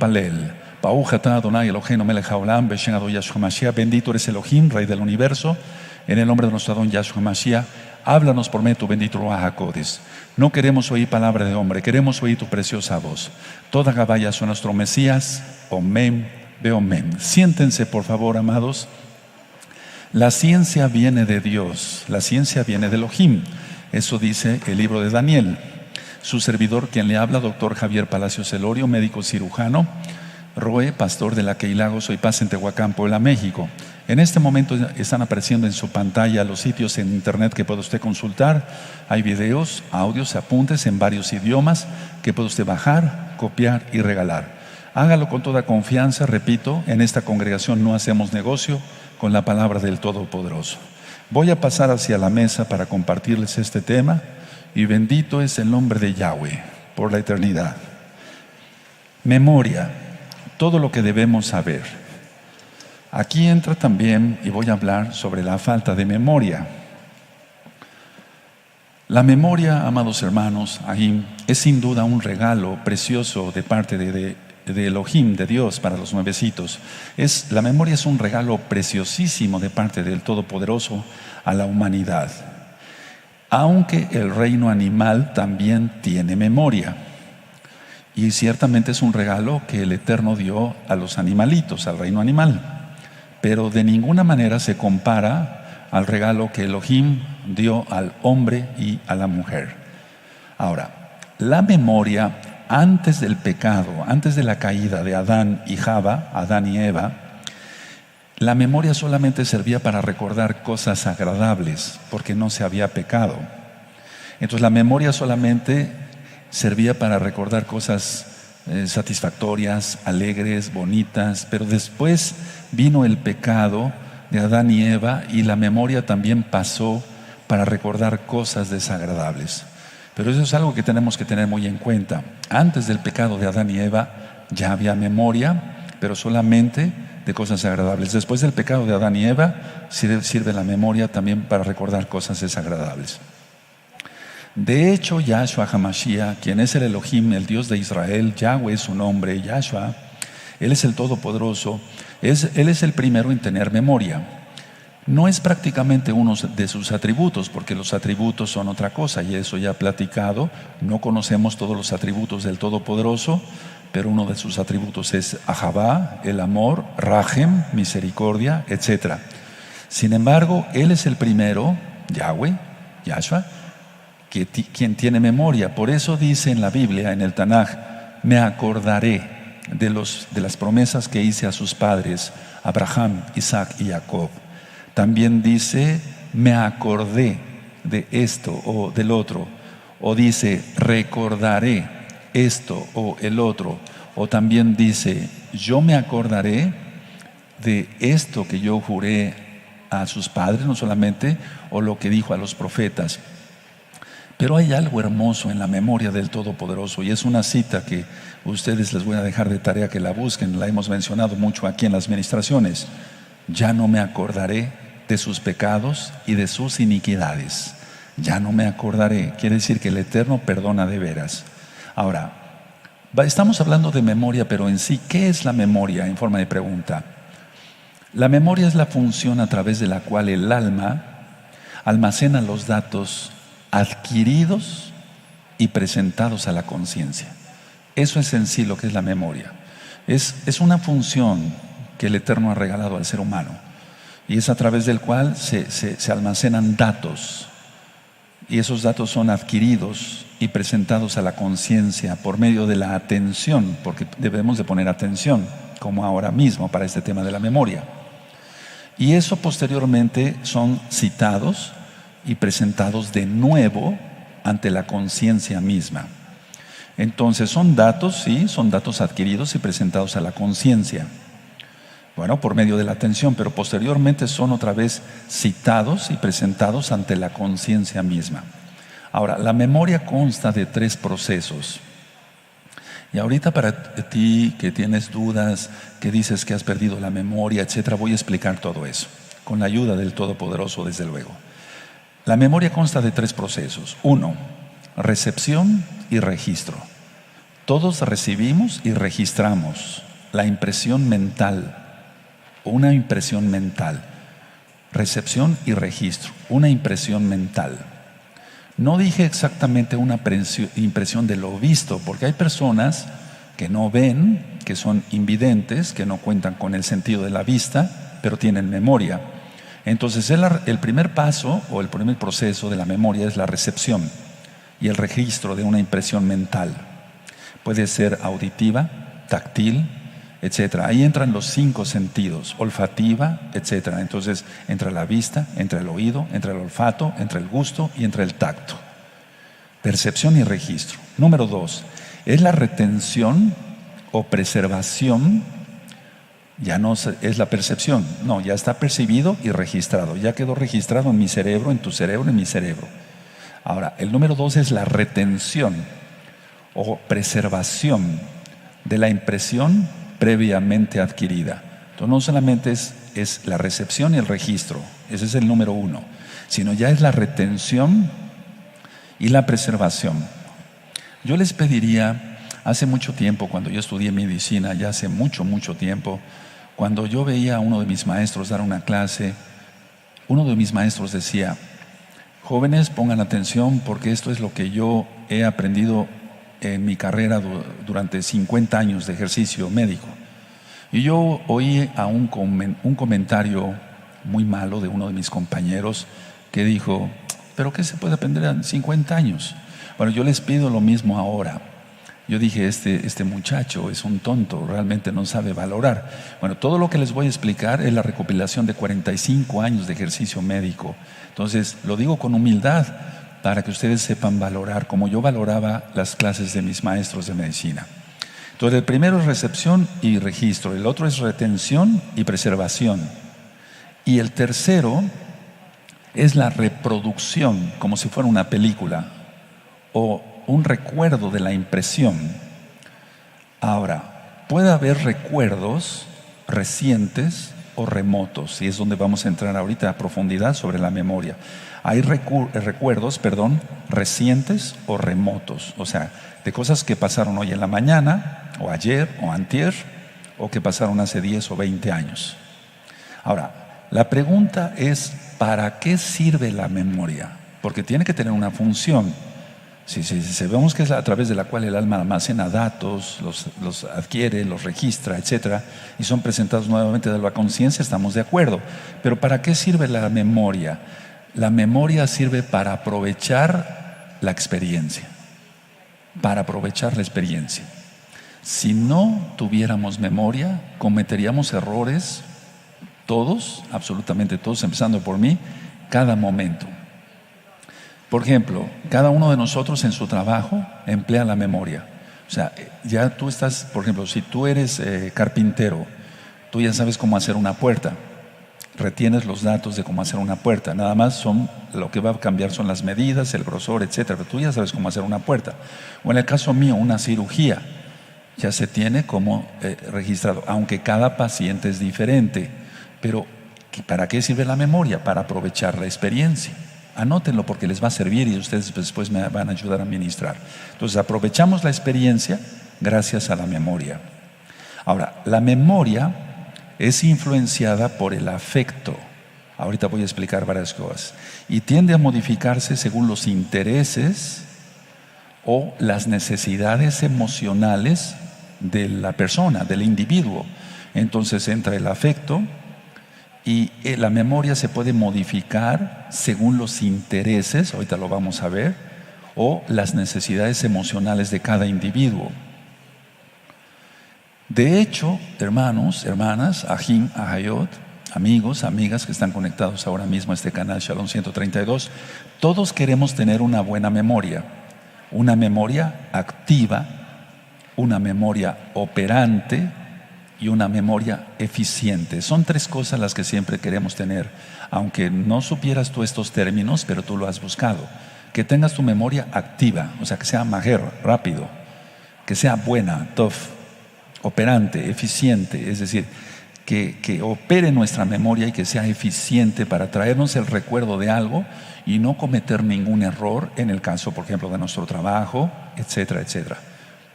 nitpalel. Baruch atah Adonai Eloheinu melech haolam b'shem Adonai Yahshua Mashiach. Bendito eres Elohim, Rey del universo, en el nombre de nuestro Adón Yahshua Mashiach. Háblanos por medio de tu bendito Ruach HaKodesh. No queremos oír palabra de hombre, queremos oír tu preciosa voz. Toda Gabaya son nuestro Mesías. Omen, beomen. Siéntense, por favor, amados. La ciencia viene de Dios, la ciencia viene de Elohim. Eso dice el libro de Daniel. Su servidor, quien le habla, doctor Javier Palacios Elorio, médico cirujano, Roe, pastor de la Keilah Gozo y Paz en Tehuacán, Puebla, México. En este momento están apareciendo en su pantalla los sitios en internet que puede usted consultar. Hay videos, audios, apuntes en varios idiomas que puede usted bajar, copiar y regalar. Hágalo con toda confianza. Repito, en esta congregación no hacemos negocio con la palabra del Todopoderoso. Voy a pasar hacia la mesa para compartirles este tema, y bendito es el nombre de Yahweh por la eternidad. Memoria, todo lo que debemos saber. Aquí entra también, y voy a hablar sobre la falta de memoria. La memoria, amados hermanos, ahí es sin duda un regalo precioso de parte de Elohim, de Dios, para los nuevecitos. La memoria es un regalo preciosísimo de parte del Todopoderoso a la humanidad. Aunque el reino animal también tiene memoria. Y ciertamente es un regalo que el Eterno dio a los animalitos, al reino animal. Pero de ninguna manera se compara al regalo que Elohim dio al hombre y a la mujer. Ahora, la memoria antes del pecado, antes de la caída de Adán y Java, Adán y Eva, la memoria solamente servía para recordar cosas agradables, porque no se había pecado. Entonces la memoria solamente servía para recordar cosas satisfactorias, alegres, bonitas, pero después vino el pecado de Adán y Eva y la memoria también pasó para recordar cosas desagradables. Pero eso es algo que tenemos que tener muy en cuenta. Antes del pecado de Adán y Eva ya había memoria, pero solamente de cosas agradables. Después del pecado de Adán y Eva sirve la memoria también para recordar cosas desagradables. De hecho, Yahshua HaMashiach, quien es el Elohim, el Dios de Israel, Yahweh es su nombre, Yahshua, Él es el Todopoderoso, Él es el primero en tener memoria. No es prácticamente uno de sus atributos, porque los atributos son otra cosa, y eso ya he platicado. No conocemos todos los atributos del Todopoderoso, pero uno de sus atributos es Ahavá, el amor, Rahem, misericordia, etc. Sin embargo, Él es el primero, Yahweh, Yahshua, quien tiene memoria. Por eso dice en la Biblia, en el Tanaj, me acordaré de las promesas que hice a sus padres, Abraham, Isaac y Jacob. También dice, me acordé de esto o del otro. O dice, recordaré esto o el otro. O también dice, yo me acordaré de esto que yo juré a sus padres, no solamente, o lo que dijo a los profetas. Pero hay algo hermoso en la memoria del Todopoderoso, y es una cita que ustedes les voy a dejar de tarea que la busquen. La hemos mencionado mucho aquí en las ministraciones. Ya no me acordaré de sus pecados y de sus iniquidades. Ya no me acordaré. Quiere decir que el Eterno perdona de veras. Ahora, estamos hablando de memoria, pero en sí, ¿qué es la memoria? En forma de pregunta. La memoria es la función a través de la cual el alma almacena los datos adquiridos y presentados a la conciencia. Eso es en sí lo que es la memoria. Es una función que el Eterno ha regalado al ser humano, y es a través del cual se almacenan datos, y esos datos son adquiridos y presentados a la conciencia por medio de la atención, porque debemos de poner atención, como ahora mismo para este tema de la memoria. Y eso posteriormente son citados y presentados de nuevo ante la conciencia misma. Entonces son datos, sí, son datos adquiridos y presentados a la conciencia. Bueno, por medio de la atención, pero posteriormente son otra vez citados y presentados ante la conciencia misma. Ahora, la memoria consta de 3 procesos. Y ahorita para ti que tienes dudas, que dices que has perdido la memoria, etcétera, voy a explicar todo eso, con la ayuda del Todopoderoso, desde luego. La memoria consta de 3 procesos. 1, recepción y registro. Todos recibimos y registramos la impresión mental, una impresión mental, recepción y registro, una impresión mental. No dije exactamente una impresión de lo visto, porque hay personas que no ven, que son invidentes, que no cuentan con el sentido de la vista, pero tienen memoria. Entonces el primer paso o el primer proceso de la memoria es la recepción y el registro de una impresión mental. Puede ser auditiva, táctil, etcétera. Ahí entran los 5 sentidos, olfativa, etcétera. Entonces entra la vista, entra el oído, entra el olfato, entra el gusto y entra el tacto. Percepción y registro. Número 2, es la retención o preservación. Ya no es la percepción, no, ya está percibido y registrado, ya quedó registrado en mi cerebro, en tu cerebro, en mi cerebro. Ahora, el número 2 es la retención o preservación de la impresión previamente adquirida. Entonces no solamente es la recepción y el registro, ese es el número 1, sino ya es la retención y la preservación. Yo les pediría, hace mucho tiempo, cuando yo estudié medicina, ya hace mucho, mucho tiempo, cuando yo veía a uno de mis maestros dar una clase, uno de mis maestros decía: jóvenes, pongan atención porque esto es lo que yo he aprendido en mi carrera durante 50 años de ejercicio médico. Y yo oí a un comentario muy malo de uno de mis compañeros que dijo: ¿pero qué se puede aprender en 50 años? Bueno, yo les pido lo mismo ahora. Yo dije, este muchacho es un tonto, realmente no sabe valorar. Bueno, todo lo que les voy a explicar es la recopilación de 45 años de ejercicio médico. Entonces, lo digo con humildad para que ustedes sepan valorar como yo valoraba las clases de mis maestros de medicina. Entonces, el primero es recepción y registro, el otro es retención y preservación. Y el tercero es la reproducción, como si fuera una película o un recuerdo de la impresión. Ahora, puede haber recuerdos recientes o remotos, y es donde vamos a entrar ahorita a profundidad sobre la memoria. Hay recuerdos, recientes o remotos, o sea, de cosas que pasaron hoy en la mañana, o ayer, o antier, o que pasaron hace 10 o 20 años. Ahora, la pregunta es: ¿para qué sirve la memoria? Porque tiene que tener una función. Si vemos que es a través de la cual el alma almacena datos, los adquiere, los registra, etcétera, y son presentados nuevamente de la conciencia, estamos de acuerdo. Pero ¿para qué sirve la memoria? La memoria sirve para aprovechar la experiencia. Para aprovechar la experiencia. Si no tuviéramos memoria, cometeríamos errores, todos, absolutamente todos, empezando por mí, cada momento. Por ejemplo, cada uno de nosotros en su trabajo emplea la memoria. O sea, ya tú estás, por ejemplo, si tú eres carpintero, tú ya sabes cómo hacer una puerta. Retienes los datos de cómo hacer una puerta. Nada más lo que va a cambiar son las medidas, el grosor, etcétera. Pero tú ya sabes cómo hacer una puerta. O en el caso mío, una cirugía, ya se tiene como registrado, aunque cada paciente es diferente. Pero ¿para qué sirve la memoria? Para aprovechar la experiencia. Anótenlo porque les va a servir y ustedes después me van a ayudar a administrar. Entonces aprovechamos la experiencia gracias a la memoria. Ahora, la memoria es influenciada por el afecto. Ahorita voy a explicar varias cosas. Y tiende a modificarse según los intereses o las necesidades emocionales de la persona, del individuo. Entonces entra el afecto. Y la memoria se puede modificar según los intereses, ahorita lo vamos a ver, o las necesidades emocionales de cada individuo. De hecho, hermanos, hermanas, Ahim, Ahayot, amigos, amigas que están conectados ahora mismo a este canal Shalom 132, todos queremos tener una buena memoria, una memoria activa, una memoria operante y una memoria eficiente. Son 3 cosas las que siempre queremos tener, aunque no supieras tú estos términos, pero tú lo has buscado. Que tengas tu memoria activa, o sea, que sea majer, rápido, que sea buena, tough, operante, eficiente, es decir, que opere nuestra memoria y que sea eficiente para traernos el recuerdo de algo y no cometer ningún error en el caso, por ejemplo, de nuestro trabajo, etcétera, etcétera.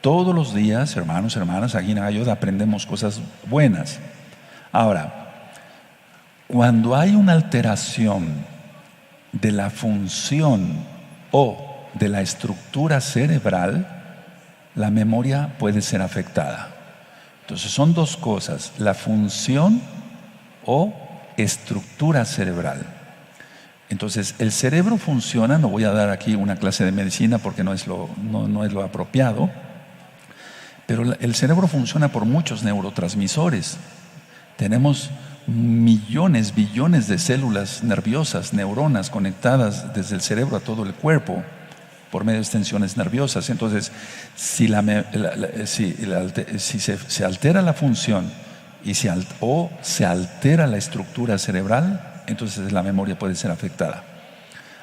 Todos los días, hermanos, hermanas, aquí en Ayuda aprendemos cosas buenas. Ahora, cuando hay una alteración de la función o de la estructura cerebral, la memoria puede ser afectada. Entonces son dos cosas: la función o estructura cerebral. Entonces el cerebro funciona, no voy a dar aquí una clase de medicina porque no es lo apropiado, pero el cerebro funciona por muchos neurotransmisores. Tenemos millones, billones de células nerviosas, neuronas conectadas desde el cerebro a todo el cuerpo por medio de extensiones nerviosas. Entonces, si se altera la función o se altera la estructura cerebral, entonces la memoria puede ser afectada.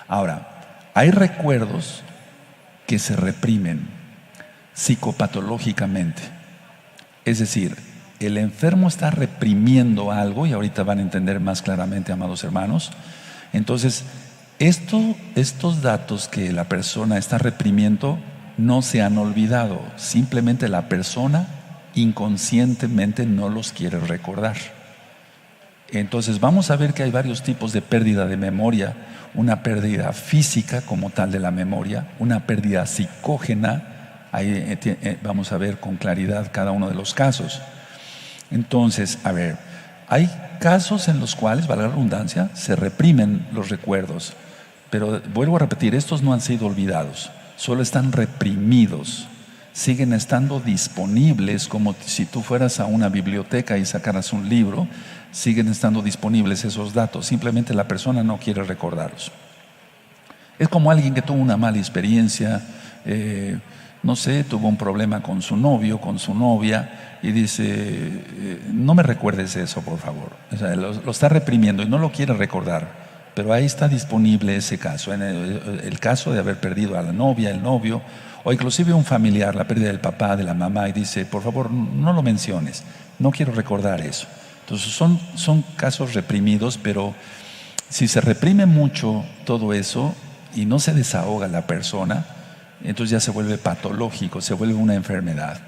Ahora, hay recuerdos que se reprimen psicopatológicamente. Es decir, el enfermo está reprimiendo algo, y ahorita van a entender más claramente, amados hermanos. Entonces, estos datos que la persona está reprimiendo no se han olvidado, simplemente la persona inconscientemente no los quiere recordar. Entonces vamos a ver que hay varios tipos de pérdida de memoria: una pérdida física como tal de la memoria, una pérdida psicógena. Ahí vamos a ver con claridad cada uno de los casos. Entonces, a ver, hay casos en los cuales, valga la redundancia, se reprimen los recuerdos, pero vuelvo a repetir, estos no han sido olvidados, solo están reprimidos, siguen estando disponibles, como si tú fueras a una biblioteca y sacaras un libro. Siguen estando disponibles esos datos, simplemente la persona no quiere recordarlos. Es como alguien que tuvo una mala experiencia, no sé, tuvo un problema con su novio, con su novia, y dice, no me recuerdes eso, por favor. O sea, lo está reprimiendo y no lo quiere recordar, pero ahí está disponible ese caso, en el caso de haber perdido a la novia, el novio, o inclusive un familiar, la pérdida del papá, de la mamá, y dice, por favor, no lo menciones, no quiero recordar eso. Entonces son casos reprimidos, pero si se reprime mucho todo eso y no se desahoga la persona, entonces ya se vuelve patológico, se vuelve una enfermedad.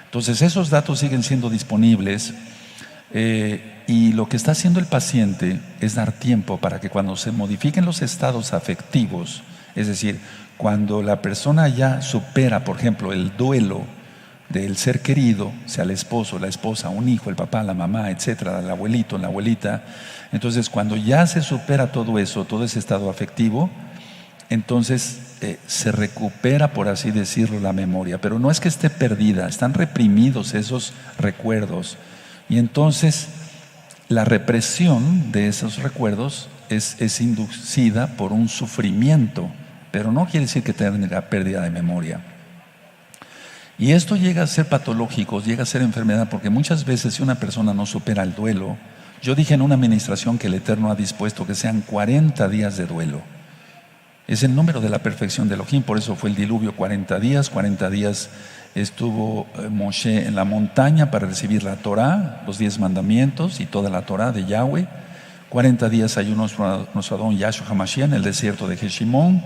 Entonces esos datos siguen siendo disponibles, y lo que está haciendo el paciente es dar tiempo para que cuando se modifiquen los estados afectivos, es decir, cuando la persona ya supera, por ejemplo, el duelo del ser querido, sea el esposo, la esposa, un hijo, el papá, la mamá, etcétera, el abuelito, la abuelita. Entonces, cuando ya se supera todo eso, todo ese estado afectivo, entonces se recupera, por así decirlo, la memoria. Pero no es que esté perdida, están reprimidos esos recuerdos. Y entonces la represión de esos recuerdos es inducida por un sufrimiento, pero no quiere decir que tenga pérdida de memoria. Y esto llega a ser patológico, llega a ser enfermedad, porque muchas veces si una persona no supera el duelo, yo dije en una administración que el Eterno ha dispuesto que sean 40 días de duelo. Es el número de la perfección de Elohim, por eso fue el diluvio 40 días. 40 días estuvo Moshe en la montaña para recibir la Torah, los 10 mandamientos y toda la Torah de Yahweh. 40 días ayunó nuestro Adón Yahshua HaMashiach en el desierto de Jeshimón.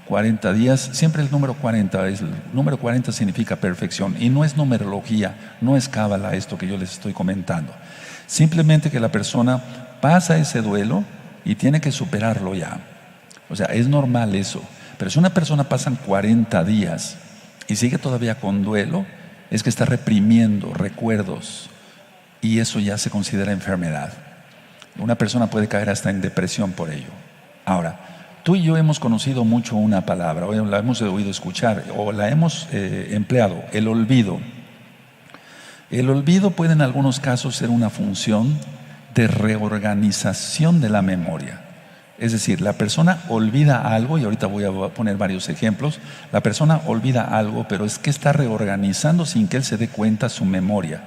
40 días, siempre el número 40, el número 40 significa perfección, y no es numerología, no es cábala esto que yo les estoy comentando. Simplemente que la persona pasa ese duelo y tiene que superarlo ya. O sea, es normal eso. Pero si una persona pasan 40 días y sigue todavía con duelo, es que está reprimiendo recuerdos, y eso ya se considera enfermedad. Una persona puede caer hasta en depresión por ello. Ahora, tú y yo hemos conocido mucho una palabra, o la hemos oído escuchar, o la hemos empleado: el olvido. El olvido puede en algunos casos ser una función de reorganización de la memoria. Es decir, la persona olvida algo, y ahorita voy a poner varios ejemplos. La persona olvida algo, pero es que está reorganizando sin que él se dé cuenta su memoria.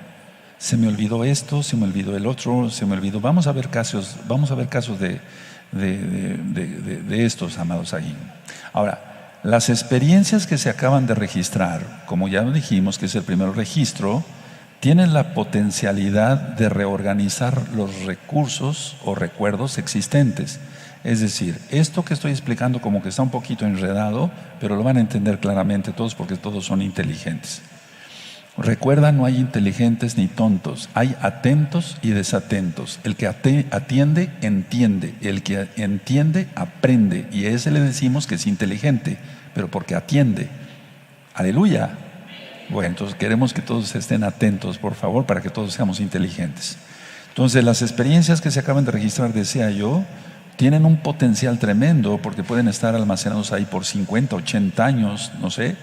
Se me olvidó esto, se me olvidó el otro, se me olvidó. Vamos a ver casos de estos, amados ahí. Ahora, las experiencias que se acaban de registrar, como ya dijimos que es el primer registro, tienen la potencialidad de reorganizar los recursos o recuerdos existentes. Es decir, esto que estoy explicando como que está un poquito enredado, pero lo van a entender claramente todos porque todos son inteligentes. Recuerda, no hay inteligentes ni tontos, hay atentos y desatentos. El que atiende, entiende. El que entiende, aprende. Y a ese le decimos que es inteligente, pero porque atiende. Aleluya. Bueno, entonces queremos que todos estén atentos, por favor, para que todos seamos inteligentes. Entonces, las experiencias que se acaban de registrar, decía yo, tienen un potencial tremendo, porque pueden estar almacenados ahí por 50, 80 años, no sé,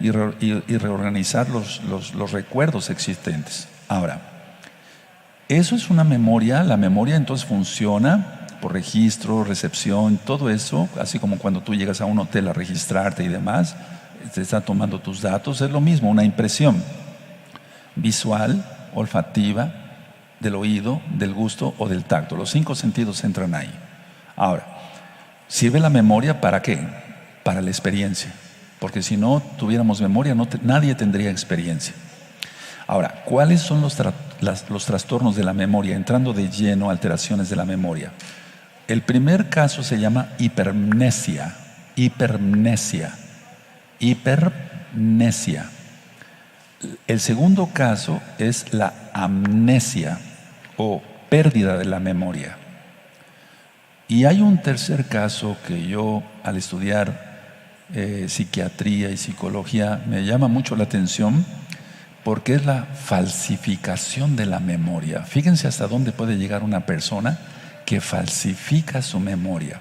y reorganizar los recuerdos existentes. Ahora, eso es una memoria. La memoria entonces funciona por registro, recepción, todo eso, así como cuando tú llegas a un hotel a registrarte y demás, te está tomando tus datos. Es lo mismo, una impresión visual, olfativa, del oído, del gusto o del tacto. Los 5 sentidos entran ahí. Ahora, ¿sirve la memoria para qué? Para la experiencia. Porque si no tuviéramos memoria, nadie tendría experiencia. Ahora, ¿cuáles son los trastornos de la memoria? Entrando de lleno, alteraciones de la memoria. El primer caso se llama hipermnesia. Hipermnesia. Hipermnesia. El segundo caso es la amnesia o pérdida de la memoria. Y hay un tercer caso que yo, al estudiar psiquiatría y psicología, me llama mucho la atención, porque es la falsificación de la memoria. Fíjense hasta dónde puede llegar una persona que falsifica su memoria.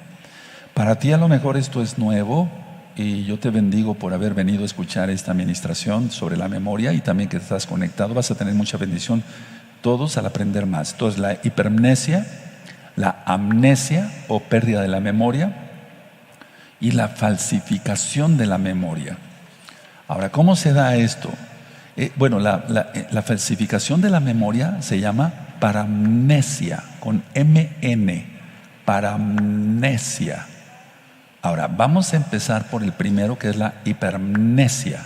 Para ti a lo mejor esto es nuevo, y yo te bendigo por haber venido a escuchar esta administración sobre la memoria, y también que estás conectado. Vas a tener mucha bendición todos al aprender más. Entonces, la hipermnesia, la amnesia o pérdida de la memoria, y la falsificación de la memoria. Ahora, ¿cómo se da esto? Bueno, la falsificación de la memoria se llama paramnesia, con MN, paramnesia. Ahora, vamos a empezar por el primero, que es la hipermnesia.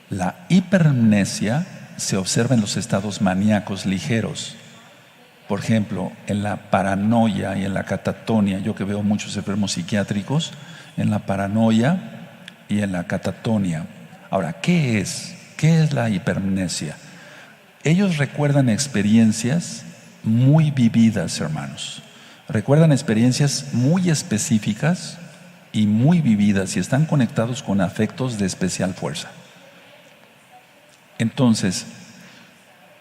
La hipermnesia se observa en los estados maníacos ligeros. Por ejemplo, en la paranoia y en la catatonia. Yo que veo muchos enfermos psiquiátricos, en la paranoia y en la catatonia. Ahora, ¿qué es? ¿Qué es la hipermnesia? Ellos recuerdan experiencias muy vividas, hermanos. Recuerdan experiencias muy específicas y muy vividas, y están conectados con afectos de especial fuerza. Entonces,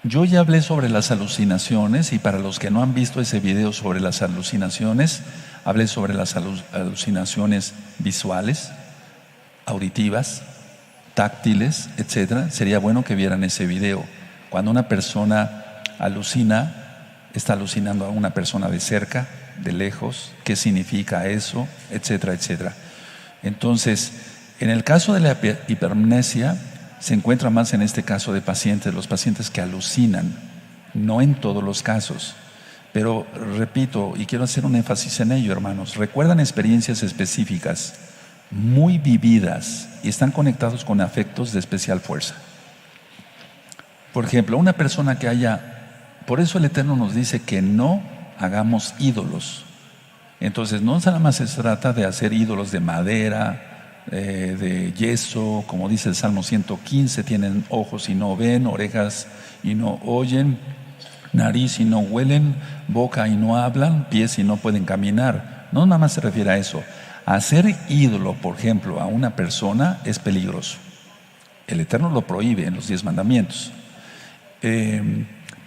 yo ya hablé sobre las alucinaciones, y para los que no han visto ese video sobre las alucinaciones, hablé sobre las alucinaciones visuales, auditivas, táctiles, etcétera. Sería bueno que vieran ese video. Cuando una persona alucina, está alucinando a una persona de cerca, de lejos, qué significa eso, etcétera, etcétera. Entonces, en el caso de la hipermnesia, se encuentra más en este caso de pacientes, los pacientes que alucinan, no en todos los casos. Pero repito, y quiero hacer un énfasis en ello, hermanos, recuerdan experiencias específicas, muy vividas, y están conectados con afectos de especial fuerza. Por ejemplo, una persona que por eso el Eterno nos dice que no hagamos ídolos. Entonces, no nada más se trata de hacer ídolos de madera, de yeso, como dice el Salmo 115, tienen ojos y no ven, orejas y no oyen, nariz y no huelen, boca y no hablan, pies y no pueden caminar. No nada más se refiere a eso. Hacer ídolo, por ejemplo, a una persona es peligroso. El Eterno lo prohíbe en los 10 mandamientos.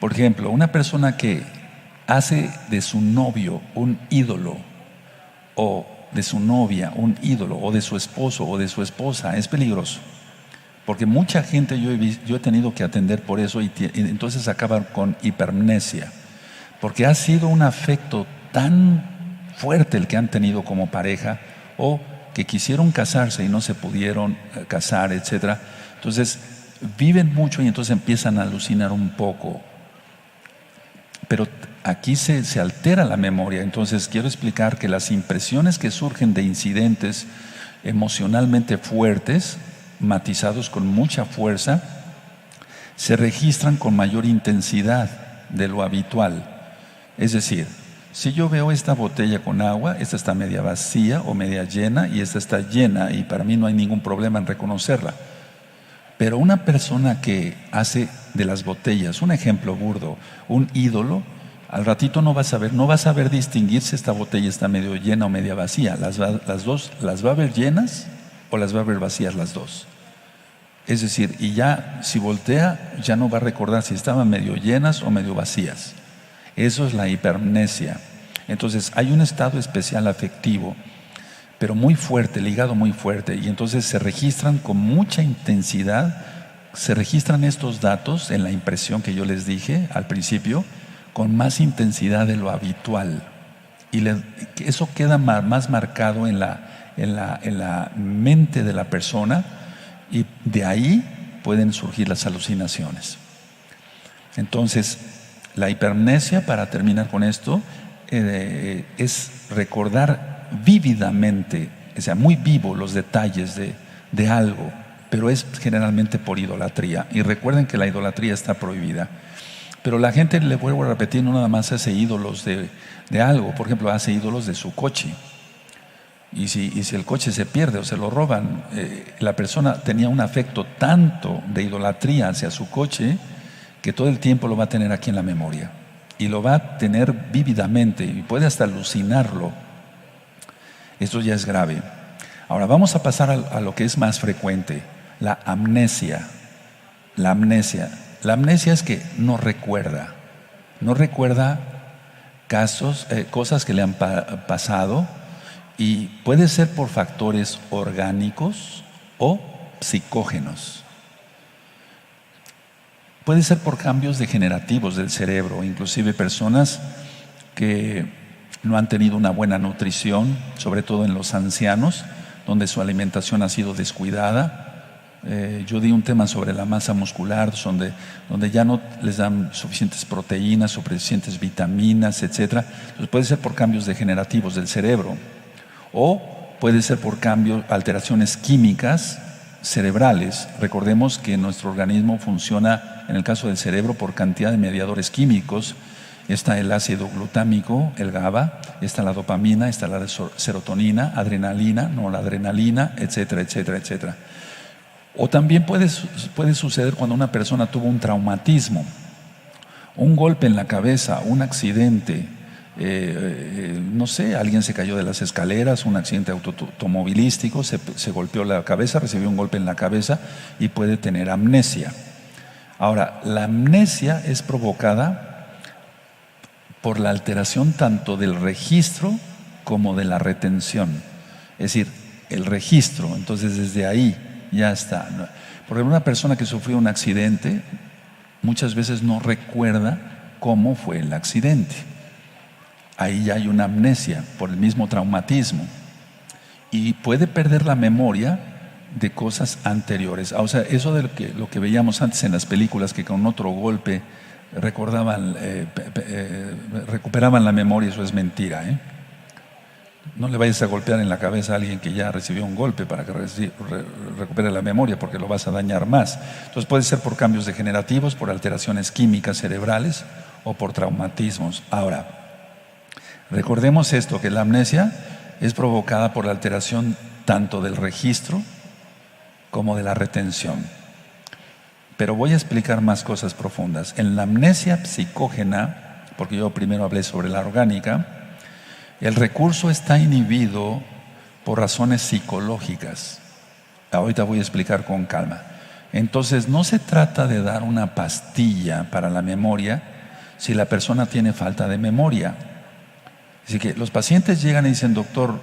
Por ejemplo, una persona que hace de su novio un ídolo, o de su novia un ídolo, o de su esposo o de su esposa, es peligroso. Porque mucha gente yo he tenido que atender por eso, y entonces acaban con hipermnesia, porque ha sido un afecto tan fuerte el que han tenido como pareja, o que quisieron casarse y no se pudieron casar, etcétera. Entonces viven mucho y entonces empiezan a alucinar un poco. Pero aquí se altera la memoria. Entonces quiero explicar que las impresiones que surgen de incidentes emocionalmente fuertes, matizados con mucha fuerza, se registran con mayor intensidad de lo habitual. Es decir, si yo veo esta botella con agua, esta está media vacía o media llena, y esta está llena, y para mí no hay ningún problema en reconocerla. Pero una persona que hace de las botellas, un ejemplo burdo, un ídolo, al ratito no va a saber distinguir si esta botella está medio llena o media vacía. Las dos, las va a ver llenas o las va a ver vacías las dos. Es decir, y ya si voltea, ya no va a recordar si estaban medio llenas o medio vacías. Eso es la hipermnesia. Entonces hay un estado especial afectivo, pero muy fuerte, ligado muy fuerte, y entonces se registran con mucha intensidad, se registran estos datos en la impresión que yo les dije al principio, con más intensidad de lo habitual. Y eso queda más marcado en la mente de la persona, y de ahí pueden surgir las alucinaciones. Entonces, la hipermnesia, para terminar con esto, es recordar vívidamente, o sea, muy vivo los detalles de algo, pero es generalmente por idolatría. Y recuerden que la idolatría está prohibida. Pero la gente, le vuelvo a repetir, no nada más hace ídolos de algo. Por ejemplo, hace ídolos de su coche. Y si el coche se pierde o se lo roban, la persona tenía un afecto tanto de idolatría hacia su coche que todo el tiempo lo va a tener aquí en la memoria. Y lo va a tener vívidamente y puede hasta alucinarlo. Esto ya es grave. Ahora vamos a pasar a lo que es más frecuente, la amnesia. La amnesia. La amnesia es que no recuerda casos, cosas que le han pasado, y puede ser por factores orgánicos o psicógenos. Puede ser por cambios degenerativos del cerebro, inclusive personas que no han tenido una buena nutrición, sobre todo en los ancianos, donde su alimentación ha sido descuidada. Yo di un tema sobre la masa muscular, donde ya no les dan suficientes proteínas, suficientes vitaminas, etc. Entonces puede ser por cambios degenerativos del cerebro, o puede ser por cambios, alteraciones químicas cerebrales. Recordemos que nuestro organismo funciona, en el caso del cerebro, por cantidad de mediadores químicos. Está el ácido glutámico, el GABA, está la dopamina, está la serotonina, adrenalina, noradrenalina, etcétera, etcétera, etcétera. O también puede suceder cuando una persona tuvo un traumatismo, un golpe en la cabeza, un accidente, no sé, alguien se cayó de las escaleras, un accidente automovilístico, se golpeó la cabeza, recibió un golpe en la cabeza y puede tener amnesia. Ahora, la amnesia es provocada por la alteración tanto del registro como de la retención. Es decir, el registro, entonces desde ahí ya está. Por ejemplo, una persona que sufrió un accidente muchas veces no recuerda cómo fue el accidente. Ahí ya hay una amnesia por el mismo traumatismo, y puede perder la memoria de cosas anteriores. O sea, eso de lo que veíamos antes en las películas, que con otro golpe recuperaban la memoria, eso es mentira, ¿eh? No le vayas a golpear en la cabeza a alguien que ya recibió un golpe para que recupere la memoria, porque lo vas a dañar más. Entonces puede ser por cambios degenerativos, por alteraciones químicas cerebrales o por traumatismos. Ahora, recordemos esto, que la amnesia es provocada por la alteración tanto del registro como de la retención. Pero voy a explicar más cosas profundas. En la amnesia psicógena, porque yo primero hablé sobre la orgánica, el recurso está inhibido por razones psicológicas. Ahorita voy a explicar con calma. Entonces, no se trata de dar una pastilla para la memoria si la persona tiene falta de memoria. Así que los pacientes llegan y dicen: doctor,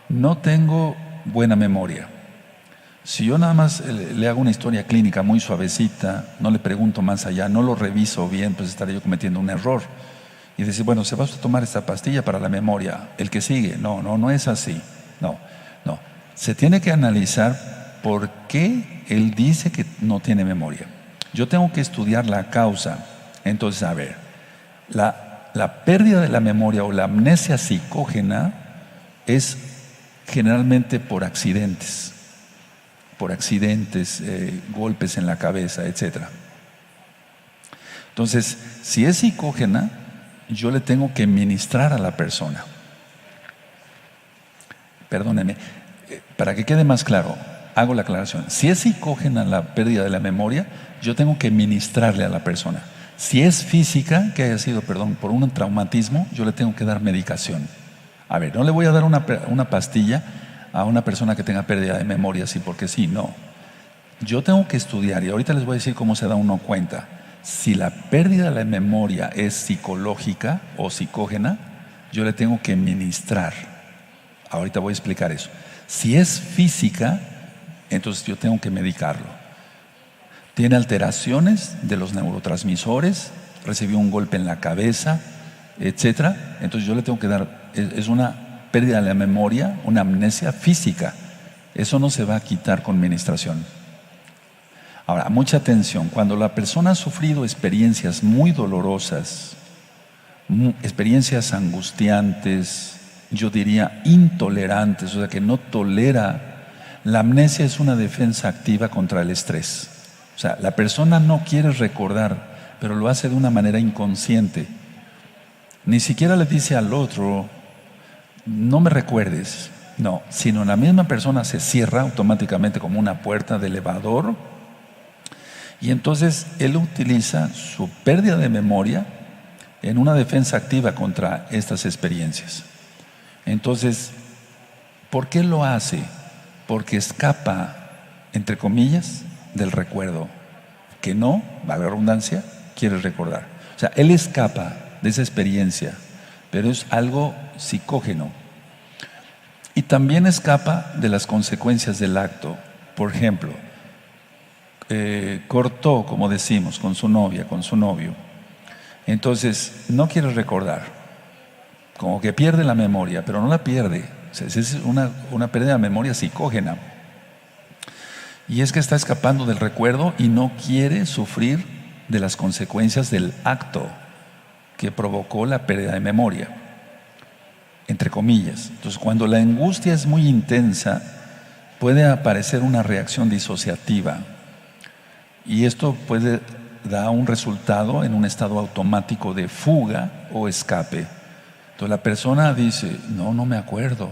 no tengo buena memoria. Si yo nada más le hago una historia clínica muy suavecita, no le pregunto más allá, no lo reviso bien, pues estaré yo cometiendo un error. Y decir, bueno, se va a tomar esta pastilla para la memoria, el que sigue. No es así. No. Se tiene que analizar por qué él dice que no tiene memoria. Yo tengo que estudiar la causa. Entonces, a ver, la pérdida de la memoria o la amnesia psicógena es generalmente por accidentes, golpes en la cabeza, etc. Entonces, si es psicógena, yo le tengo que ministrar a la persona. Perdóneme, para que quede más claro, hago la aclaración. Si es psicógena la pérdida de la memoria, yo tengo que ministrarle a la persona. Si es física, que haya sido, por un traumatismo, yo le tengo que dar medicación. A ver, no le voy a dar una pastilla a una persona que tenga pérdida de memoria, así porque sí, no. Yo tengo que estudiar, y ahorita les voy a decir cómo se da uno cuenta. Si la pérdida de la memoria es psicológica o psicógena, yo le tengo que ministrar. Ahorita voy a explicar eso. Si es física, entonces yo tengo que medicarlo. Tiene alteraciones de los neurotransmisores, recibió un golpe en la cabeza, etcétera. Entonces yo le tengo que dar, es una pérdida de la memoria, una amnesia física. Eso no se va a quitar con ministración. Ahora, mucha atención. Cuando la persona ha sufrido experiencias muy dolorosas, experiencias angustiantes, yo diría intolerantes, o sea que no tolera, la amnesia es una defensa activa contra el estrés. O sea, la persona no quiere recordar, pero lo hace de una manera inconsciente. Ni siquiera le dice al otro, no me recuerdes. No, sino la misma persona se cierra automáticamente como una puerta de elevador, y entonces él utiliza su pérdida de memoria en una defensa activa contra estas experiencias. Entonces, ¿por qué lo hace? Porque escapa, entre comillas, del recuerdo, que no, valga la redundancia, quiere recordar. O sea, él escapa de esa experiencia, pero es algo psicógeno. Y también escapa de las consecuencias del acto. Por ejemplo, cortó, como decimos, con su novia, con su novio. Entonces, no quiere recordar. Como que pierde la memoria, pero no la pierde. O sea, es una pérdida de memoria psicógena. Y es que está escapando del recuerdo y no quiere sufrir de las consecuencias del acto que provocó la pérdida de memoria, entre comillas. Entonces, cuando la angustia es muy intensa, puede aparecer una reacción disociativa, y esto puede dar un resultado en un estado automático de fuga o escape. Entonces la persona dice, no me acuerdo,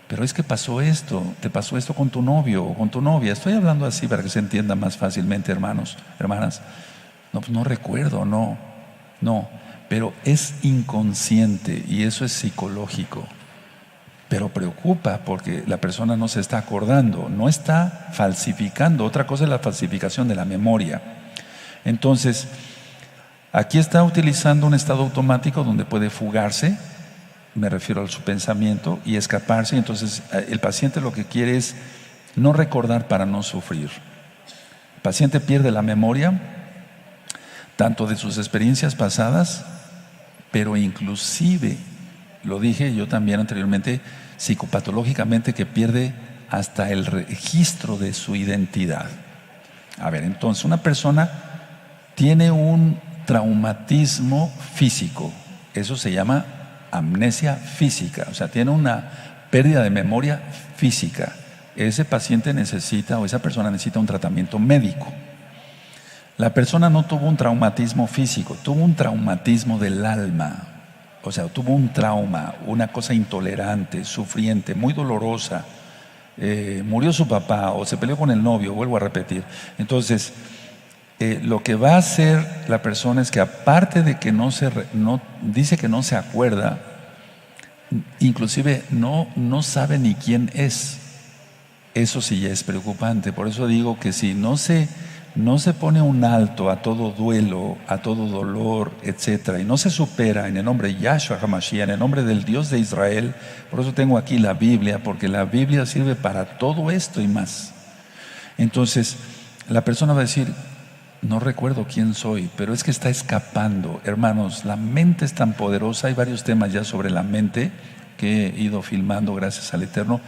pero es que pasó esto, te pasó esto con tu novio o con tu novia. Estoy hablando así para que se entienda más fácilmente, hermanos, hermanas. No, pues no recuerdo, no, pero es inconsciente y eso es psicológico. Pero preocupa porque la persona no se está acordando, no está falsificando. Otra cosa es la falsificación de la memoria. Entonces, aquí está utilizando un estado automático donde puede fugarse, me refiero a su pensamiento, y escaparse. Entonces, el paciente lo que quiere es no recordar para no sufrir. El paciente pierde la memoria, tanto de sus experiencias pasadas, pero inclusive, lo dije yo también anteriormente, psicopatológicamente, que pierde hasta el registro de su identidad. A ver, entonces una persona tiene un traumatismo físico, eso se llama amnesia física, o sea, tiene una pérdida de memoria física. Ese paciente necesita, o esa persona necesita un tratamiento médico. La persona no tuvo un traumatismo físico, tuvo un traumatismo del alma. O sea, tuvo un trauma, una cosa intolerante, sufriente, muy dolorosa. Murió su papá o se peleó con el novio, vuelvo a repetir. Entonces, lo que va a hacer la persona es que, aparte de que dice que no se acuerda, inclusive no sabe ni quién es. Eso sí ya es preocupante. Por eso digo que si no se pone un alto a todo duelo, a todo dolor, etcétera, y no se supera en el nombre de Yahshua HaMashiach, en el nombre del Dios de Israel. Por eso tengo aquí la Biblia, porque la Biblia sirve para todo esto y más. Entonces, la persona va a decir, no recuerdo quién soy, pero es que está escapando. Hermanos, la mente es tan poderosa. Hay varios temas ya sobre la mente que he ido filmando, gracias al Eterno.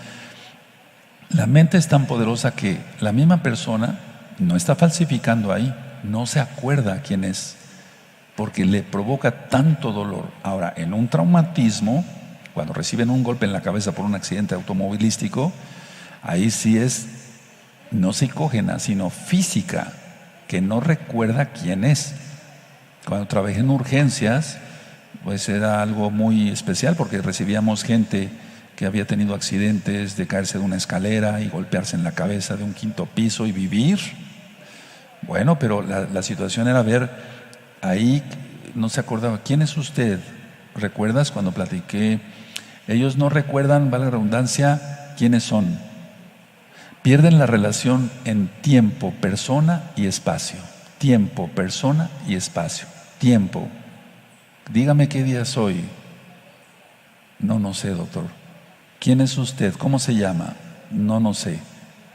La mente es tan poderosa que la misma persona no está falsificando ahí, no se acuerda quién es, porque le provoca tanto dolor. Ahora, en un traumatismo, cuando reciben un golpe en la cabeza por un accidente automovilístico, ahí sí es no psicógena, sino física, que no recuerda quién es. Cuando trabajé en urgencias, pues era algo muy especial, porque recibíamos gente que había tenido accidentes de caerse de una escalera y golpearse en la cabeza de un 5.º piso y vivir. Bueno, pero la situación era ver ahí, no se acordaba, ¿quién es usted? ¿Recuerdas cuando platiqué? Ellos no recuerdan, vale la redundancia, quiénes son. Pierden la relación en tiempo, persona y espacio. Tiempo, persona y espacio. Tiempo. Dígame qué día soy. No sé, doctor. ¿Quién es usted? ¿Cómo se llama? No sé.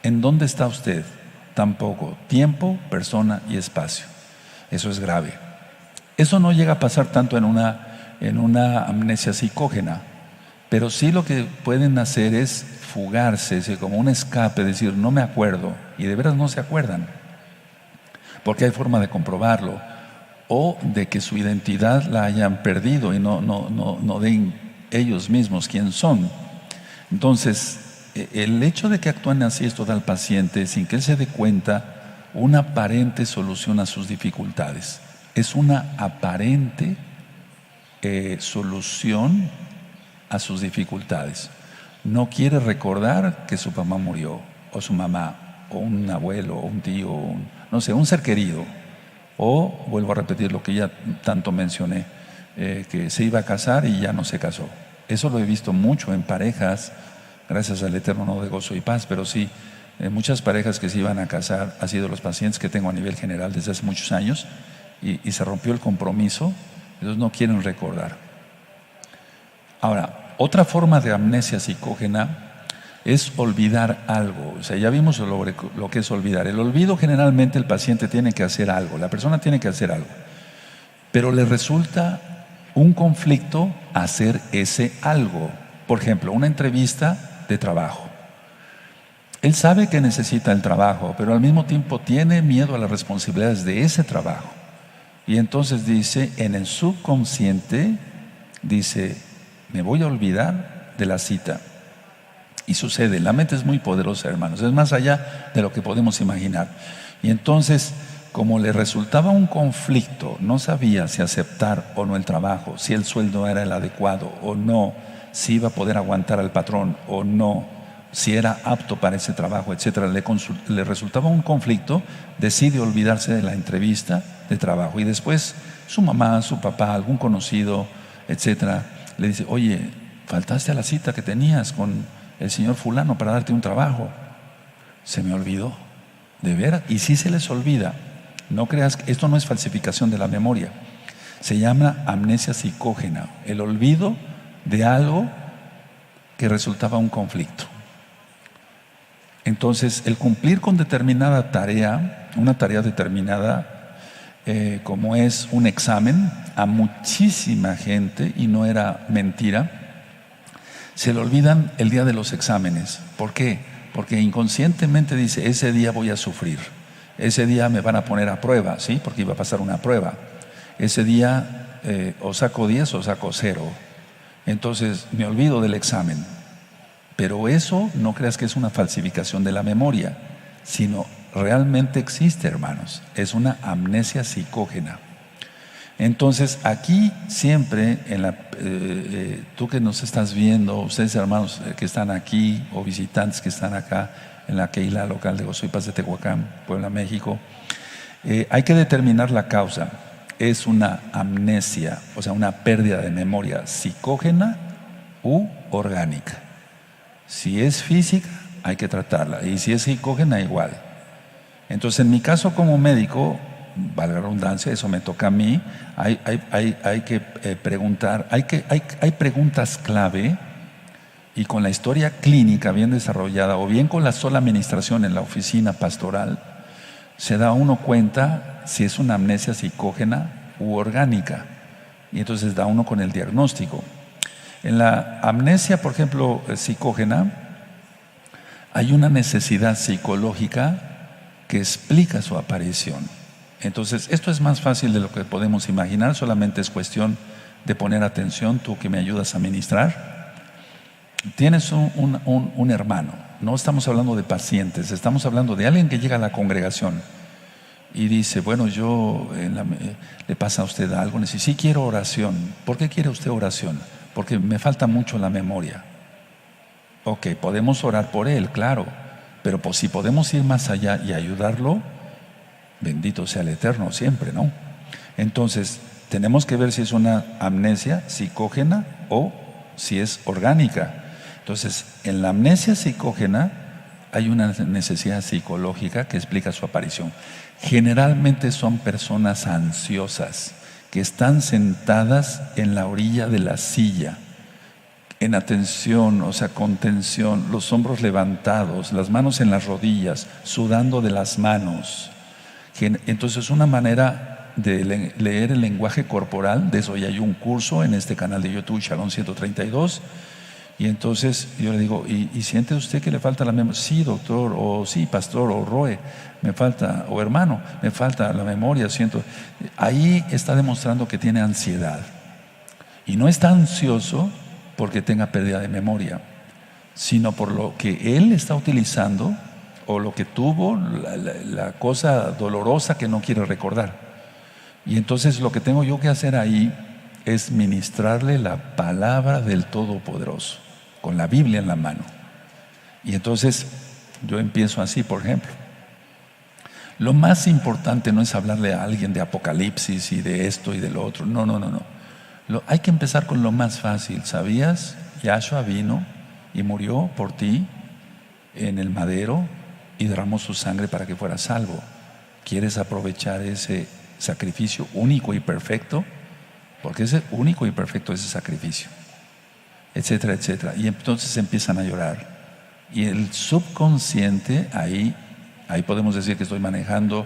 ¿En dónde está usted? Tampoco. Tiempo, persona y espacio. Eso es grave. Eso no llega a pasar tanto en una amnesia psicógena, pero sí lo que pueden hacer es fugarse, es decir, como un escape, decir, no me acuerdo, y de veras no se acuerdan, porque hay forma de comprobarlo, o de que su identidad la hayan perdido y no den ellos mismos quién son. Entonces, el hecho de que actúen así esto da al paciente, sin que él se dé cuenta, una aparente solución a sus dificultades. Es una aparente solución a sus dificultades. No quiere recordar que su papá murió, o su mamá, o un abuelo, o un tío, no sé, un ser querido. O, vuelvo a repetir lo que ya tanto mencioné, que se iba a casar y ya no se casó. Eso lo he visto mucho en parejas, gracias al Eterno, no de gozo y paz, pero sí, muchas parejas que se iban a casar, ha sido los pacientes que tengo a nivel general desde hace muchos años, y se rompió el compromiso, ellos no quieren recordar. Ahora, otra forma de amnesia psicógena es olvidar algo. O sea, ya vimos lo que es olvidar. El olvido, generalmente el paciente tiene que hacer algo, la persona tiene que hacer algo, pero le resulta un conflicto hacer ese algo. Por ejemplo, una entrevista de trabajo. Él sabe que necesita el trabajo, pero al mismo tiempo tiene miedo a las responsabilidades de ese trabajo. Y entonces dice, en el subconsciente, dice, me voy a olvidar de la cita. Y sucede, la mente es muy poderosa, hermanos, es más allá de lo que podemos imaginar. Y entonces, como le resultaba un conflicto, no sabía si aceptar o no el trabajo, si el sueldo era el adecuado o no, si iba a poder aguantar al patrón o no, si era apto para ese trabajo, etcétera. Le resultaba un conflicto, decide olvidarse de la entrevista de trabajo. Y después su mamá, su papá, algún conocido, etcétera, le dice, oye, faltaste a la cita que tenías con el señor fulano para darte un trabajo. Se me olvidó, de veras. Y sí se les olvida. No creas que esto no es falsificación de la memoria. Se llama amnesia psicógena, el olvido de algo que resultaba un conflicto. Entonces, el cumplir con determinada tarea, una tarea determinada, como es un examen, a muchísima gente, y no era mentira, se le olvidan el día de los exámenes. ¿Por qué? Porque inconscientemente dice, ese día voy a sufrir, ese día me van a poner a prueba, ¿sí? Porque iba a pasar una prueba. Ese día o saco 10 o saco 0. Entonces me olvido del examen. Pero eso no creas que es una falsificación de la memoria, sino realmente existe, hermanos. Es una amnesia psicógena. Entonces aquí siempre, tú que nos estás viendo, ustedes hermanos que están aquí o visitantes que están acá en la Keilah local de Gozo y Paz de Tehuacán, Puebla, México, hay que determinar la causa. Es una amnesia, o sea, una pérdida de memoria psicógena u orgánica. Si es física, hay que tratarla, y si es psicógena, igual. Entonces, en mi caso como médico, valga la redundancia, eso me toca a mí, hay que preguntar, hay preguntas clave, y con la historia clínica bien desarrollada, o bien con la sola administración en la oficina pastoral, se da uno cuenta si es una amnesia psicógena u orgánica, y entonces da uno con el diagnóstico. En la amnesia, por ejemplo, psicógena, hay una necesidad psicológica que explica su aparición. Entonces, esto es más fácil de lo que podemos imaginar, solamente es cuestión de poner atención, tú que me ayudas a ministrar. Tienes un hermano, no estamos hablando de pacientes, estamos hablando de alguien que llega a la congregación y dice, bueno, le pasa a usted algo, dice, sí quiero oración. ¿Por qué quiere usted oración? Porque me falta mucho la memoria. Ok, podemos orar por él, claro, pero pues si podemos ir más allá y ayudarlo, bendito sea el Eterno siempre, ¿no? Entonces, tenemos que ver si es una amnesia psicógena o si es orgánica. Entonces, en la amnesia psicógena hay una necesidad psicológica que explica su aparición. Generalmente son personas ansiosas que están sentadas en la orilla de la silla, en atención, o sea, con tensión, los hombros levantados, las manos en las rodillas, sudando de las manos. Entonces, una manera de leer el lenguaje corporal, de eso ya hay un curso en este canal de YouTube, Shalom 132. Y entonces yo le digo, ¿y siente usted que le falta la memoria? Sí, doctor, o sí, pastor, o Roe, me falta, o hermano, me falta la memoria, siento. Ahí está demostrando que tiene ansiedad. Y no está ansioso porque tenga pérdida de memoria, sino por lo que él está utilizando o lo que tuvo, la cosa dolorosa que no quiere recordar. Y entonces lo que tengo yo que hacer ahí es ministrarle la palabra del Todopoderoso, con la Biblia en la mano. Y entonces yo empiezo así, por ejemplo. Lo más importante no es hablarle a alguien de Apocalipsis y de esto y de lo otro. No, no, no, no. Hay que empezar con lo más fácil. ¿Sabías? Yahshua vino y murió por ti en el madero y derramó su sangre para que fueras salvo. ¿Quieres aprovechar ese sacrificio único y perfecto? Porque es único y perfecto ese sacrificio, etcétera, etcétera. Y entonces empiezan a llorar. Y el subconsciente, ahí podemos decir que estoy manejando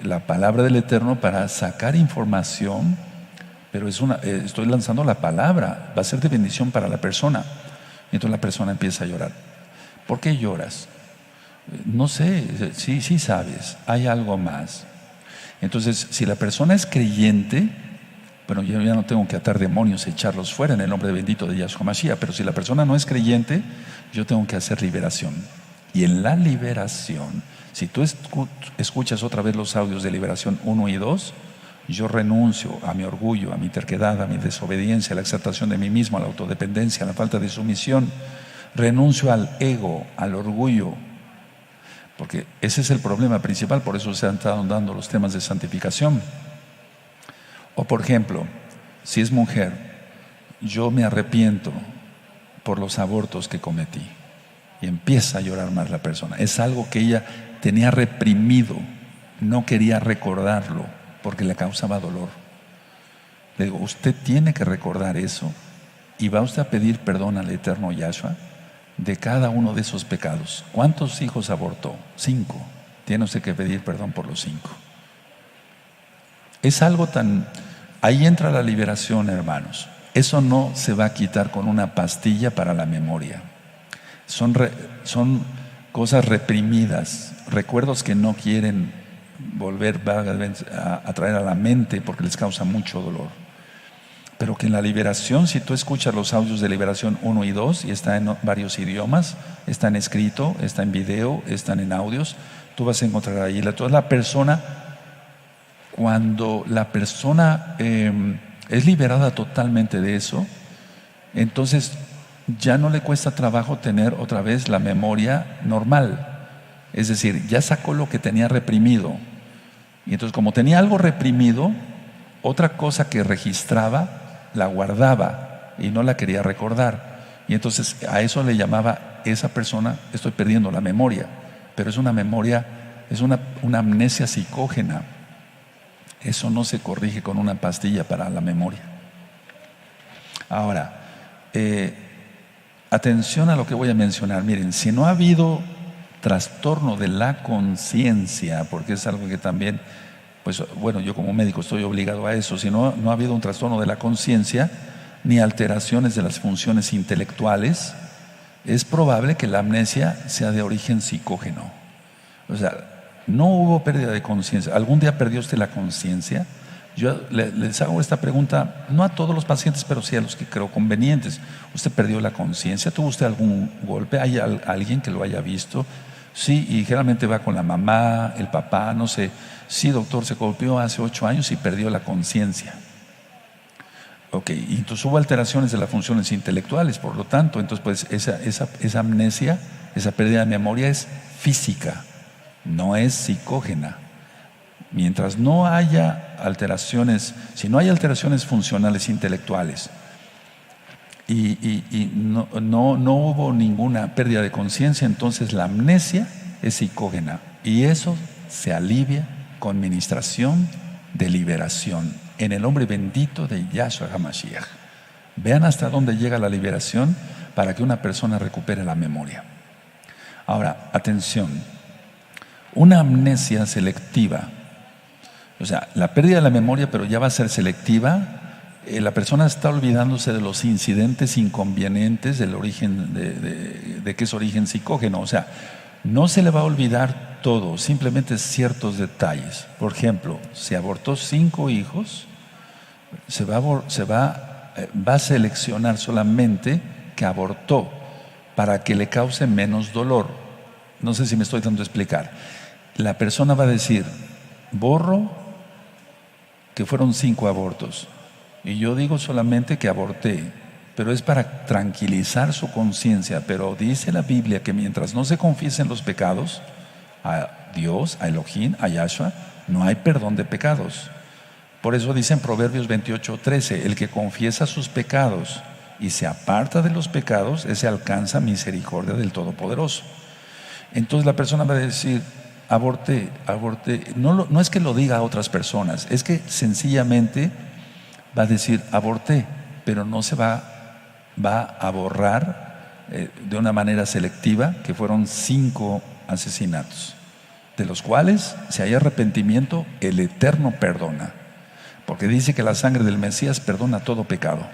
la palabra del Eterno para sacar información, pero estoy lanzando la palabra, va a ser de bendición para la persona. Y entonces la persona empieza a llorar. ¿Por qué lloras? No sé, sí sabes, hay algo más. Entonces, si la persona es creyente, bueno, yo ya no tengo que atar demonios y echarlos fuera en el nombre bendito de Yahshua Mashiach, pero si la persona no es creyente, yo tengo que hacer liberación. Y en la liberación, si tú escuchas otra vez los audios de liberación 1 y 2, yo renuncio a mi orgullo, a mi terquedad, a mi desobediencia, a la exaltación de mí mismo, a la autodependencia, a la falta de sumisión. Renuncio al ego, al orgullo, porque ese es el problema principal, por eso se han estado dando los temas de santificación. O por ejemplo, si es mujer, yo me arrepiento por los abortos que cometí, y empieza a llorar más la persona. Es algo que ella tenía reprimido, no quería recordarlo porque le causaba dolor. Le digo, usted tiene que recordar eso y va usted a pedir perdón al eterno Yahshua de cada uno de esos pecados. ¿Cuántos hijos abortó? 5. Tiene usted que pedir perdón por los 5. Es algo tan... Ahí entra la liberación, hermanos. Eso no se va a quitar con una pastilla para la memoria. Son cosas reprimidas, recuerdos que no quieren volver a traer a la mente porque les causa mucho dolor. Pero que en la liberación, si tú escuchas los audios de liberación 1 y 2, y está en varios idiomas, está en escrito, está en video, están en audios, tú vas a encontrar ahí. Toda la persona, cuando la persona es liberada totalmente de eso, entonces ya no le cuesta trabajo tener otra vez la memoria normal. Es decir, ya sacó lo que tenía reprimido. Y entonces, como tenía algo reprimido, otra cosa que registraba, la guardaba y no la quería recordar. Y entonces a eso le llamaba esa persona, estoy perdiendo la memoria. Pero es una memoria, es una amnesia psicógena. Eso no se corrige con una pastilla para la memoria. Ahora, atención a lo que voy a mencionar. Miren, si no ha habido trastorno de la conciencia, porque es algo que también, pues bueno, yo como médico estoy obligado a eso. Si no ha habido un trastorno de la conciencia ni alteraciones de las funciones intelectuales, es probable que la amnesia sea de origen psicógeno. O sea, no hubo pérdida de conciencia. ¿Algún día perdió usted la conciencia? Yo les hago esta pregunta, no a todos los pacientes, pero sí a los que creo convenientes. ¿Usted perdió la conciencia? ¿Tuvo usted algún golpe? ¿Hay alguien que lo haya visto? Sí, y generalmente va con la mamá, el papá, no sé. Sí, doctor, se golpeó hace 8 años y perdió la conciencia. Ok, y entonces hubo alteraciones de las funciones intelectuales, por lo tanto, entonces pues esa amnesia, esa pérdida de memoria es física, no es psicógena. Mientras no haya alteraciones, si no hay alteraciones funcionales intelectuales y no hubo ninguna pérdida de conciencia, entonces la amnesia es psicógena. Y eso se alivia con ministración de liberación en el nombre bendito de Yahshua HaMashiach. Vean hasta dónde llega la liberación para que una persona recupere la memoria. Ahora, atención, una amnesia selectiva, o sea, la pérdida de la memoria, pero ya va a ser selectiva. La persona está olvidándose de los incidentes inconvenientes del origen, de que es origen psicógeno. O sea, no se le va a olvidar todo, simplemente ciertos detalles. Por ejemplo, si abortó 5 hijos, va a seleccionar solamente que abortó para que le cause menos dolor. No sé si me estoy dando a explicar. La persona va a decir, borro que fueron 5 abortos y yo digo solamente que aborté, pero es para tranquilizar su conciencia. Pero dice la Biblia que mientras no se confiesen los pecados a Dios, a Elohim, a Yahshua, no hay perdón de pecados. Por eso dice en Proverbios 28:13, el que confiesa sus pecados y se aparta de los pecados, ese alcanza misericordia del Todopoderoso. Entonces la persona va a decir, aborté. No es que lo diga a otras personas, es que sencillamente va a decir aborté, pero no se va a borrar de una manera selectiva que fueron 5 asesinatos, de los cuales, si hay arrepentimiento, el Eterno perdona, porque dice que la sangre del Mesías perdona todo pecado.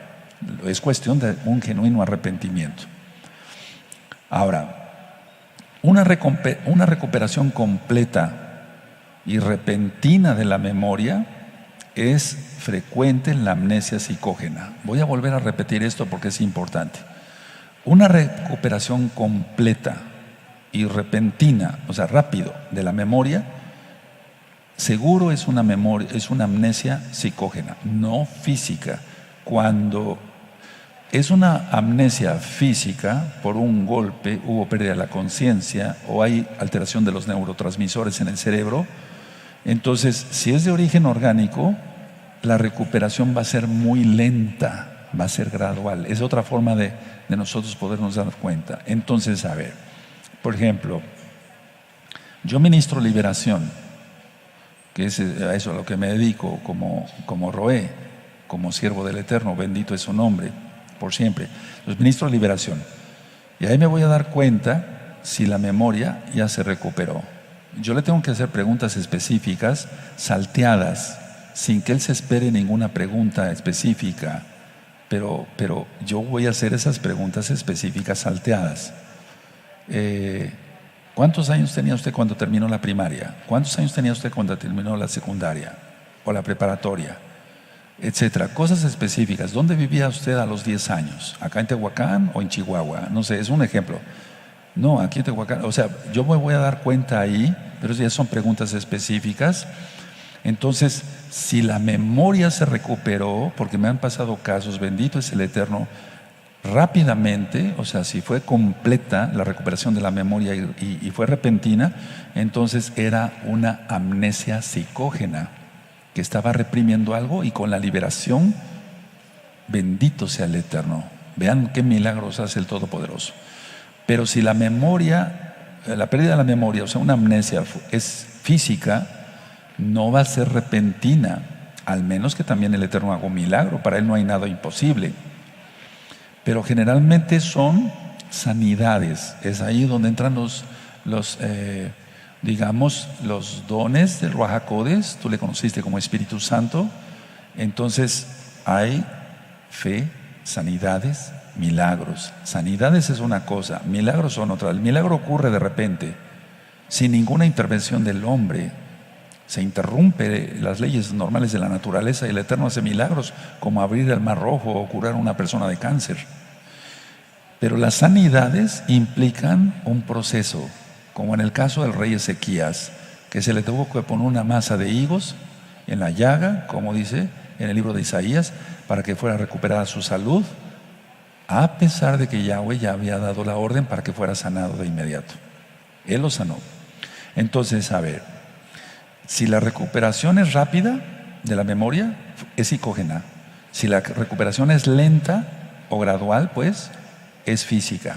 Es cuestión de un genuino arrepentimiento. Ahora, una recuperación completa y repentina de la memoria es frecuente en la amnesia psicógena. Voy a volver a repetir esto porque es importante. Una recuperación completa y repentina, o sea, rápido, de la memoria, seguro es una amnesia psicógena, no física. Cuando es una amnesia física, por un golpe hubo pérdida de la conciencia o hay alteración de los neurotransmisores en el cerebro, entonces si es de origen orgánico, la recuperación va a ser muy lenta, va a ser gradual. Es otra forma de nosotros podernos dar cuenta. Entonces, a ver, por ejemplo, yo ministro liberación, que es a eso a lo que me dedico como Roé, como siervo del Eterno, bendito es su nombre por siempre. Los ministros de liberación. Y ahí me voy a dar cuenta si la memoria ya se recuperó. Yo le tengo que hacer preguntas específicas, salteadas, sin que él se espere ninguna pregunta específica. Pero yo voy a hacer esas preguntas específicas salteadas. ¿Cuántos años tenía usted cuando terminó la primaria? ¿Cuántos años tenía usted cuando terminó la secundaria o la preparatoria? Etcétera, cosas específicas. ¿Dónde vivía usted a los 10 años? ¿Acá en Tehuacán o en Chihuahua? No sé, es un ejemplo. No, aquí en Tehuacán. O sea, yo me voy a dar cuenta ahí, pero ya son preguntas específicas. Entonces, si la memoria se recuperó, porque me han pasado casos, bendito es el Eterno, rápidamente, o sea, si fue completa la recuperación de la memoria y fue repentina, entonces era una amnesia psicógena, que estaba reprimiendo algo, y con la liberación, bendito sea el Eterno. Vean qué milagros hace el Todopoderoso. Pero si la memoria, la pérdida de la memoria, o sea, una amnesia es física, no va a ser repentina, al menos que también el Eterno haga un milagro. Para Él no hay nada imposible. Pero generalmente son sanidades. Es ahí donde entran los dones del Ruach HaKodesh. Tú le conociste como Espíritu Santo. Entonces hay fe, sanidades, milagros. Sanidades es una cosa, milagros son otra. El milagro ocurre de repente, sin ninguna intervención del hombre. Se interrumpe las leyes normales de la naturaleza y el Eterno hace milagros, como abrir el mar rojo o curar a una persona de cáncer. Pero las sanidades implican un proceso, como en el caso del rey Ezequías, que se le tuvo que poner una masa de higos en la llaga, como dice, en el libro de Isaías, para que fuera recuperada su salud, a pesar de que Yahweh ya había dado la orden para que fuera sanado de inmediato. Él lo sanó. Entonces, a ver, si la recuperación es rápida de la memoria, es psicógena. Si la recuperación es lenta o gradual, pues es física.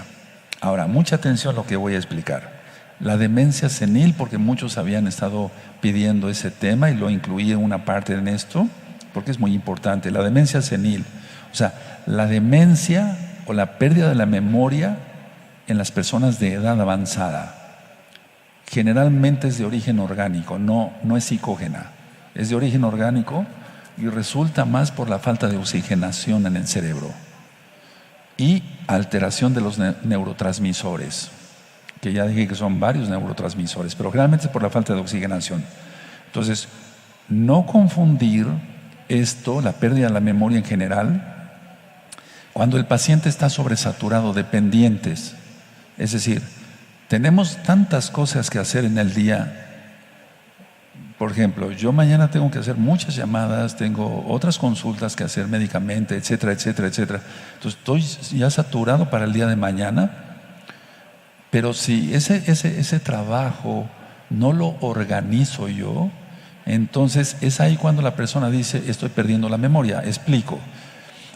Ahora, mucha atención a lo que voy a explicar. La demencia senil, porque muchos habían estado pidiendo ese tema y lo incluí en una parte en esto, porque es muy importante. La demencia senil, o sea, la demencia o la pérdida de la memoria en las personas de edad avanzada, generalmente es de origen orgánico, no es psicógena. Es de origen orgánico y resulta más por la falta de oxigenación en el cerebro y alteración de los neurotransmisores, que ya dije que son varios neurotransmisores, pero generalmente es por la falta de oxigenación. Entonces, no confundir esto, la pérdida de la memoria en general, cuando el paciente está sobresaturado de pendientes. Es decir, tenemos tantas cosas que hacer en el día. Por ejemplo, yo mañana tengo que hacer muchas llamadas, tengo otras consultas que hacer médicamente, etcétera, etcétera, etcétera. Entonces estoy ya saturado para el día de mañana, pero si ese trabajo no lo organizo yo, entonces es ahí cuando la persona dice, estoy perdiendo la memoria. Explico.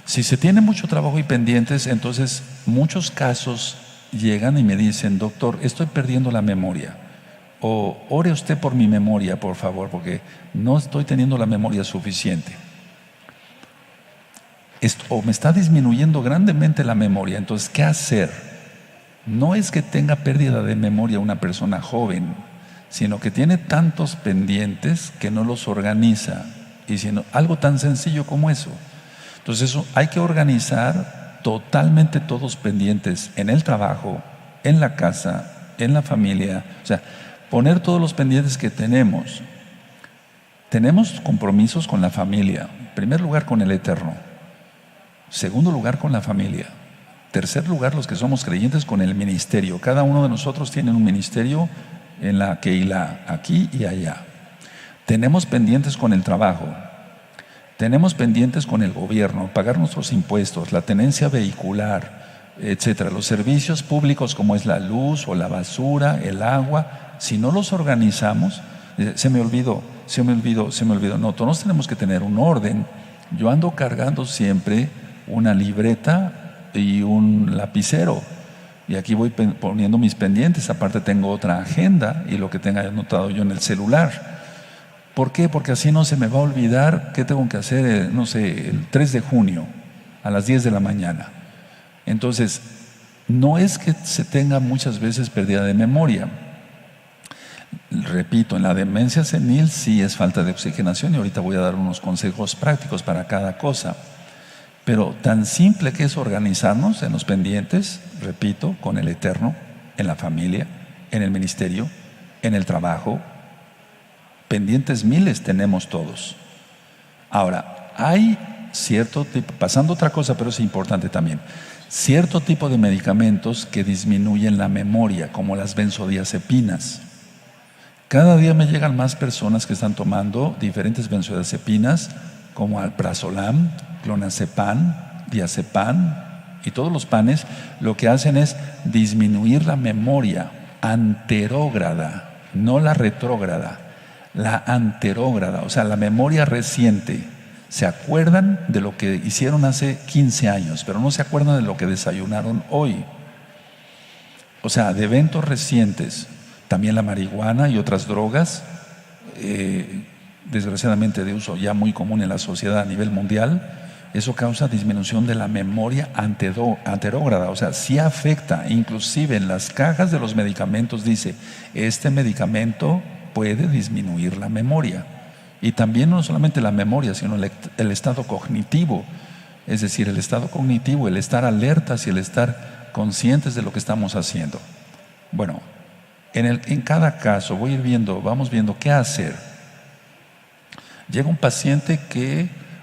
Si se tiene mucho trabajo y pendientes, entonces muchos casos llegan y me dicen, doctor, estoy perdiendo la memoria. O ore usted por mi memoria, por favor, porque no estoy teniendo la memoria suficiente. O me está disminuyendo grandemente la memoria. Entonces, ¿qué hacer? No es que tenga pérdida de memoria una persona joven, sino que tiene tantos pendientes que no los organiza. Y sino algo tan sencillo como eso. Entonces, eso hay que organizar totalmente todos pendientes en el trabajo, en la casa, en la familia. O sea, poner todos los pendientes que tenemos. Tenemos compromisos con la familia. En primer lugar, con el Eterno. Segundo lugar, con la familia. Tercer lugar, los que somos creyentes, con el ministerio. Cada uno de nosotros tiene un ministerio en la Keilah, aquí y allá. Tenemos pendientes con el trabajo. Tenemos pendientes con el gobierno, pagar nuestros impuestos, la tenencia vehicular, etcétera. Los servicios públicos como es la luz o la basura, el agua. Si no los organizamos, se me olvidó. No, todos tenemos que tener un orden. Yo ando cargando siempre una libreta y un lapicero. Y aquí voy poniendo mis pendientes. Aparte tengo otra agenda y lo que tenga anotado yo en el celular. ¿Por qué? Porque así no se me va a olvidar qué tengo que hacer, no sé, el 3 de junio a las 10 de la mañana. Entonces, no es que se tenga muchas veces pérdida de memoria. Repito, en la demencia senil sí es falta de oxigenación y ahorita voy a dar unos consejos prácticos para cada cosa. Pero tan simple que es organizarnos en los pendientes, repito, con el Eterno, en la familia, en el ministerio, en el trabajo. Pendientes miles tenemos todos. Ahora, hay cierto tipo, pasando otra cosa, pero es importante también, cierto tipo de medicamentos que disminuyen la memoria, como las benzodiazepinas. Cada día me llegan más personas que están tomando diferentes benzodiazepinas, como alprazolam, clonazepam, diazepam y todos los panes. Lo que hacen es disminuir la memoria anterógrada, no la retrógrada, la anterógrada, o sea, la memoria reciente. Se acuerdan de lo que hicieron hace 15 años, pero no se acuerdan de lo que desayunaron hoy. O sea, de eventos recientes. También la marihuana y otras drogas, desgraciadamente de uso ya muy común en la sociedad a nivel mundial, eso causa disminución de la memoria anterógrada. O sea, sí afecta, inclusive en las cajas de los medicamentos dice, este medicamento puede disminuir la memoria. Y también no solamente la memoria, sino el estado cognitivo. Es decir, el estado cognitivo, el estar alertas y el estar conscientes de lo que estamos haciendo. Bueno, en cada caso vamos viendo qué hacer. Llega un paciente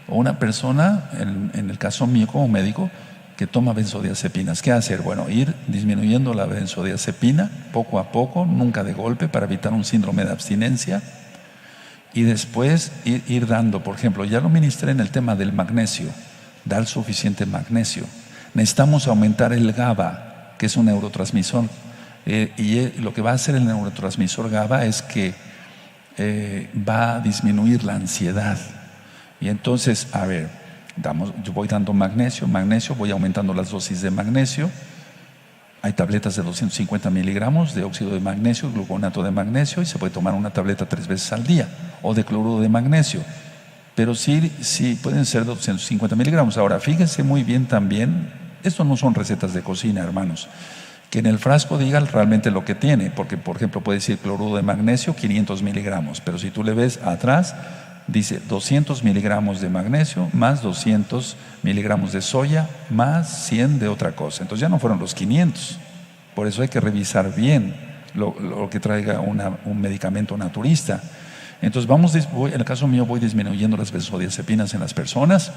o una persona, en el caso mío como médico, que toma benzodiazepinas. ¿Qué hacer? Bueno, ir disminuyendo la benzodiazepina poco a poco, nunca de golpe, para evitar un síndrome de abstinencia. y después ir dando, por ejemplo, ya lo ministré en el tema del magnesio, dar suficiente magnesio. Necesitamos aumentar el GABA, que es un neurotransmisor, lo que va a hacer el neurotransmisor GABA es que va a disminuir la ansiedad. Y entonces, a ver, yo voy dando magnesio, voy aumentando las dosis de magnesio. Hay tabletas de 250 miligramos de óxido de magnesio, gluconato de magnesio, y se puede tomar una tableta 3 veces al día, o de cloruro de magnesio. Pero sí pueden ser 250 miligramos. Ahora, fíjense muy bien también, esto no son recetas de cocina, hermanos, que en el frasco diga realmente lo que tiene, porque por ejemplo puede decir cloruro de magnesio 500 miligramos, pero si tú le ves atrás, dice 200 miligramos de magnesio más 200 miligramos de soya más 100 de otra cosa. Entonces ya no fueron los 500. Por eso hay que revisar bien lo que traiga un medicamento naturista. Entonces en el caso mío voy disminuyendo las benzodiazepinas en las personas,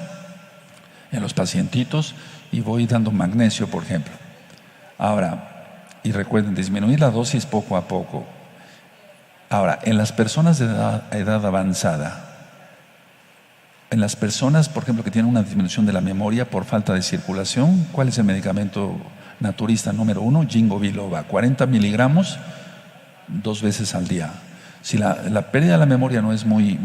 en los pacientitos, y voy dando magnesio, por ejemplo. Ahora, y recuerden, disminuir la dosis poco a poco. Ahora, en las personas de edad avanzada, en las personas, por ejemplo, que tienen una disminución de la memoria por falta de circulación, ¿cuál es el medicamento naturista número 1? Ginkgo biloba, 40 miligramos 2 veces al día. Si la pérdida de la memoria no es muy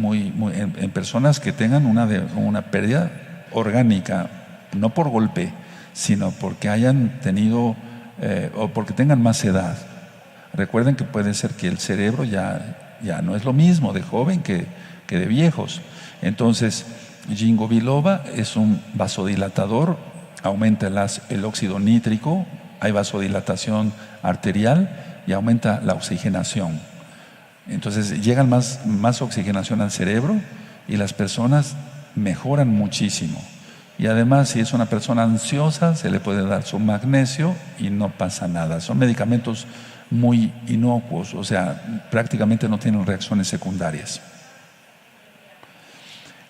en personas que tengan una pérdida orgánica, no por golpe, sino porque hayan tenido o porque tengan más edad. Recuerden que puede ser que el cerebro ya no es lo mismo de joven que de viejos. Entonces, ginkgo biloba es un vasodilatador, aumenta el óxido nítrico, hay vasodilatación arterial y aumenta la oxigenación. Entonces llegan más oxigenación al cerebro y las personas mejoran muchísimo. Y además, si es una persona ansiosa, se le puede dar su magnesio y no pasa nada. Son medicamentos muy inocuos, o sea, prácticamente no tienen reacciones secundarias.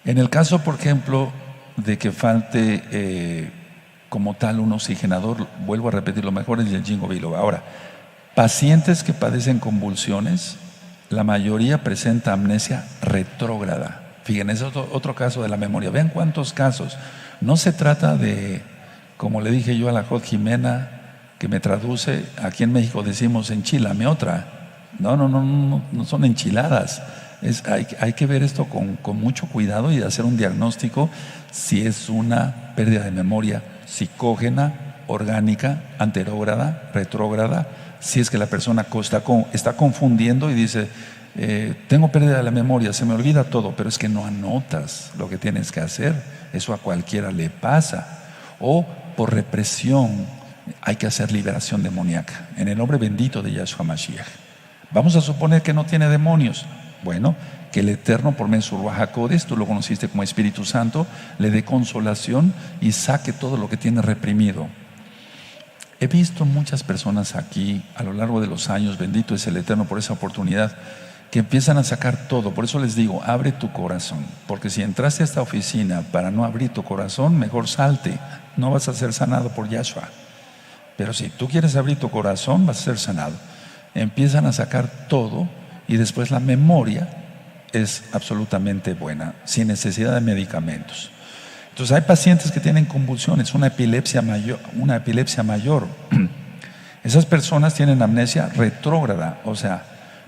En el caso, por ejemplo, de que falte como tal un oxigenador, vuelvo a repetir, lo mejor es el ginkgo biloba. Ahora, pacientes que padecen convulsiones, la mayoría presenta amnesia retrógrada. Fíjense, es otro caso de la memoria. Vean cuántos casos. No se trata de, como le dije yo a la Jod Jimena, que me traduce, aquí en México decimos enchilame otra. No son enchiladas. Hay que ver esto con mucho cuidado y hacer un diagnóstico si es una pérdida de memoria psicógena, orgánica, anterógrada, retrógrada, si es que la persona está confundiendo y dice, tengo pérdida de la memoria, se me olvida todo, pero es que no anotas lo que tienes que hacer. Eso a cualquiera le pasa. O por represión hay que hacer liberación demoníaca en el nombre bendito de Yahshua Mashiach. Vamos a suponer que no tiene demonios. Bueno, que el Eterno por medio de su Ruach HaKodesh, tú lo conociste como Espíritu Santo, le dé consolación y saque todo lo que tiene reprimido. He visto muchas personas aquí a lo largo de los años, bendito es el Eterno por esa oportunidad, que empiezan a sacar todo. Por eso les digo, abre tu corazón, porque si entraste a esta oficina para no abrir tu corazón, mejor salte, no vas a ser sanado por Yahshua. Pero si tú quieres abrir tu corazón, vas a ser sanado. Empiezan a sacar todo y después la memoria es absolutamente buena, sin necesidad de medicamentos. Entonces hay pacientes que tienen convulsiones, una epilepsia mayor. Esas personas tienen amnesia retrógrada, o sea,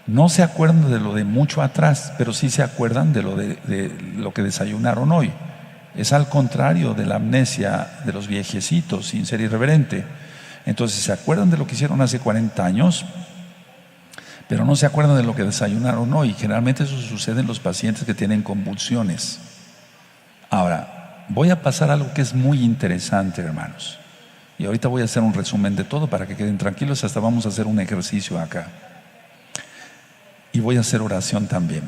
no se acuerdan de lo de mucho atrás, pero sí se acuerdan de lo que desayunaron hoy. Es al contrario de la amnesia de los viejecitos, sin ser irreverente. Entonces se acuerdan de lo que hicieron hace 40 años, pero no se acuerdan de lo que desayunaron hoy. Generalmente eso sucede en los pacientes que tienen convulsiones. Ahora, voy a pasar algo que es muy interesante, hermanos. Y ahorita voy a hacer un resumen de todo para que queden tranquilos, hasta vamos a hacer un ejercicio acá. Y voy a hacer oración también.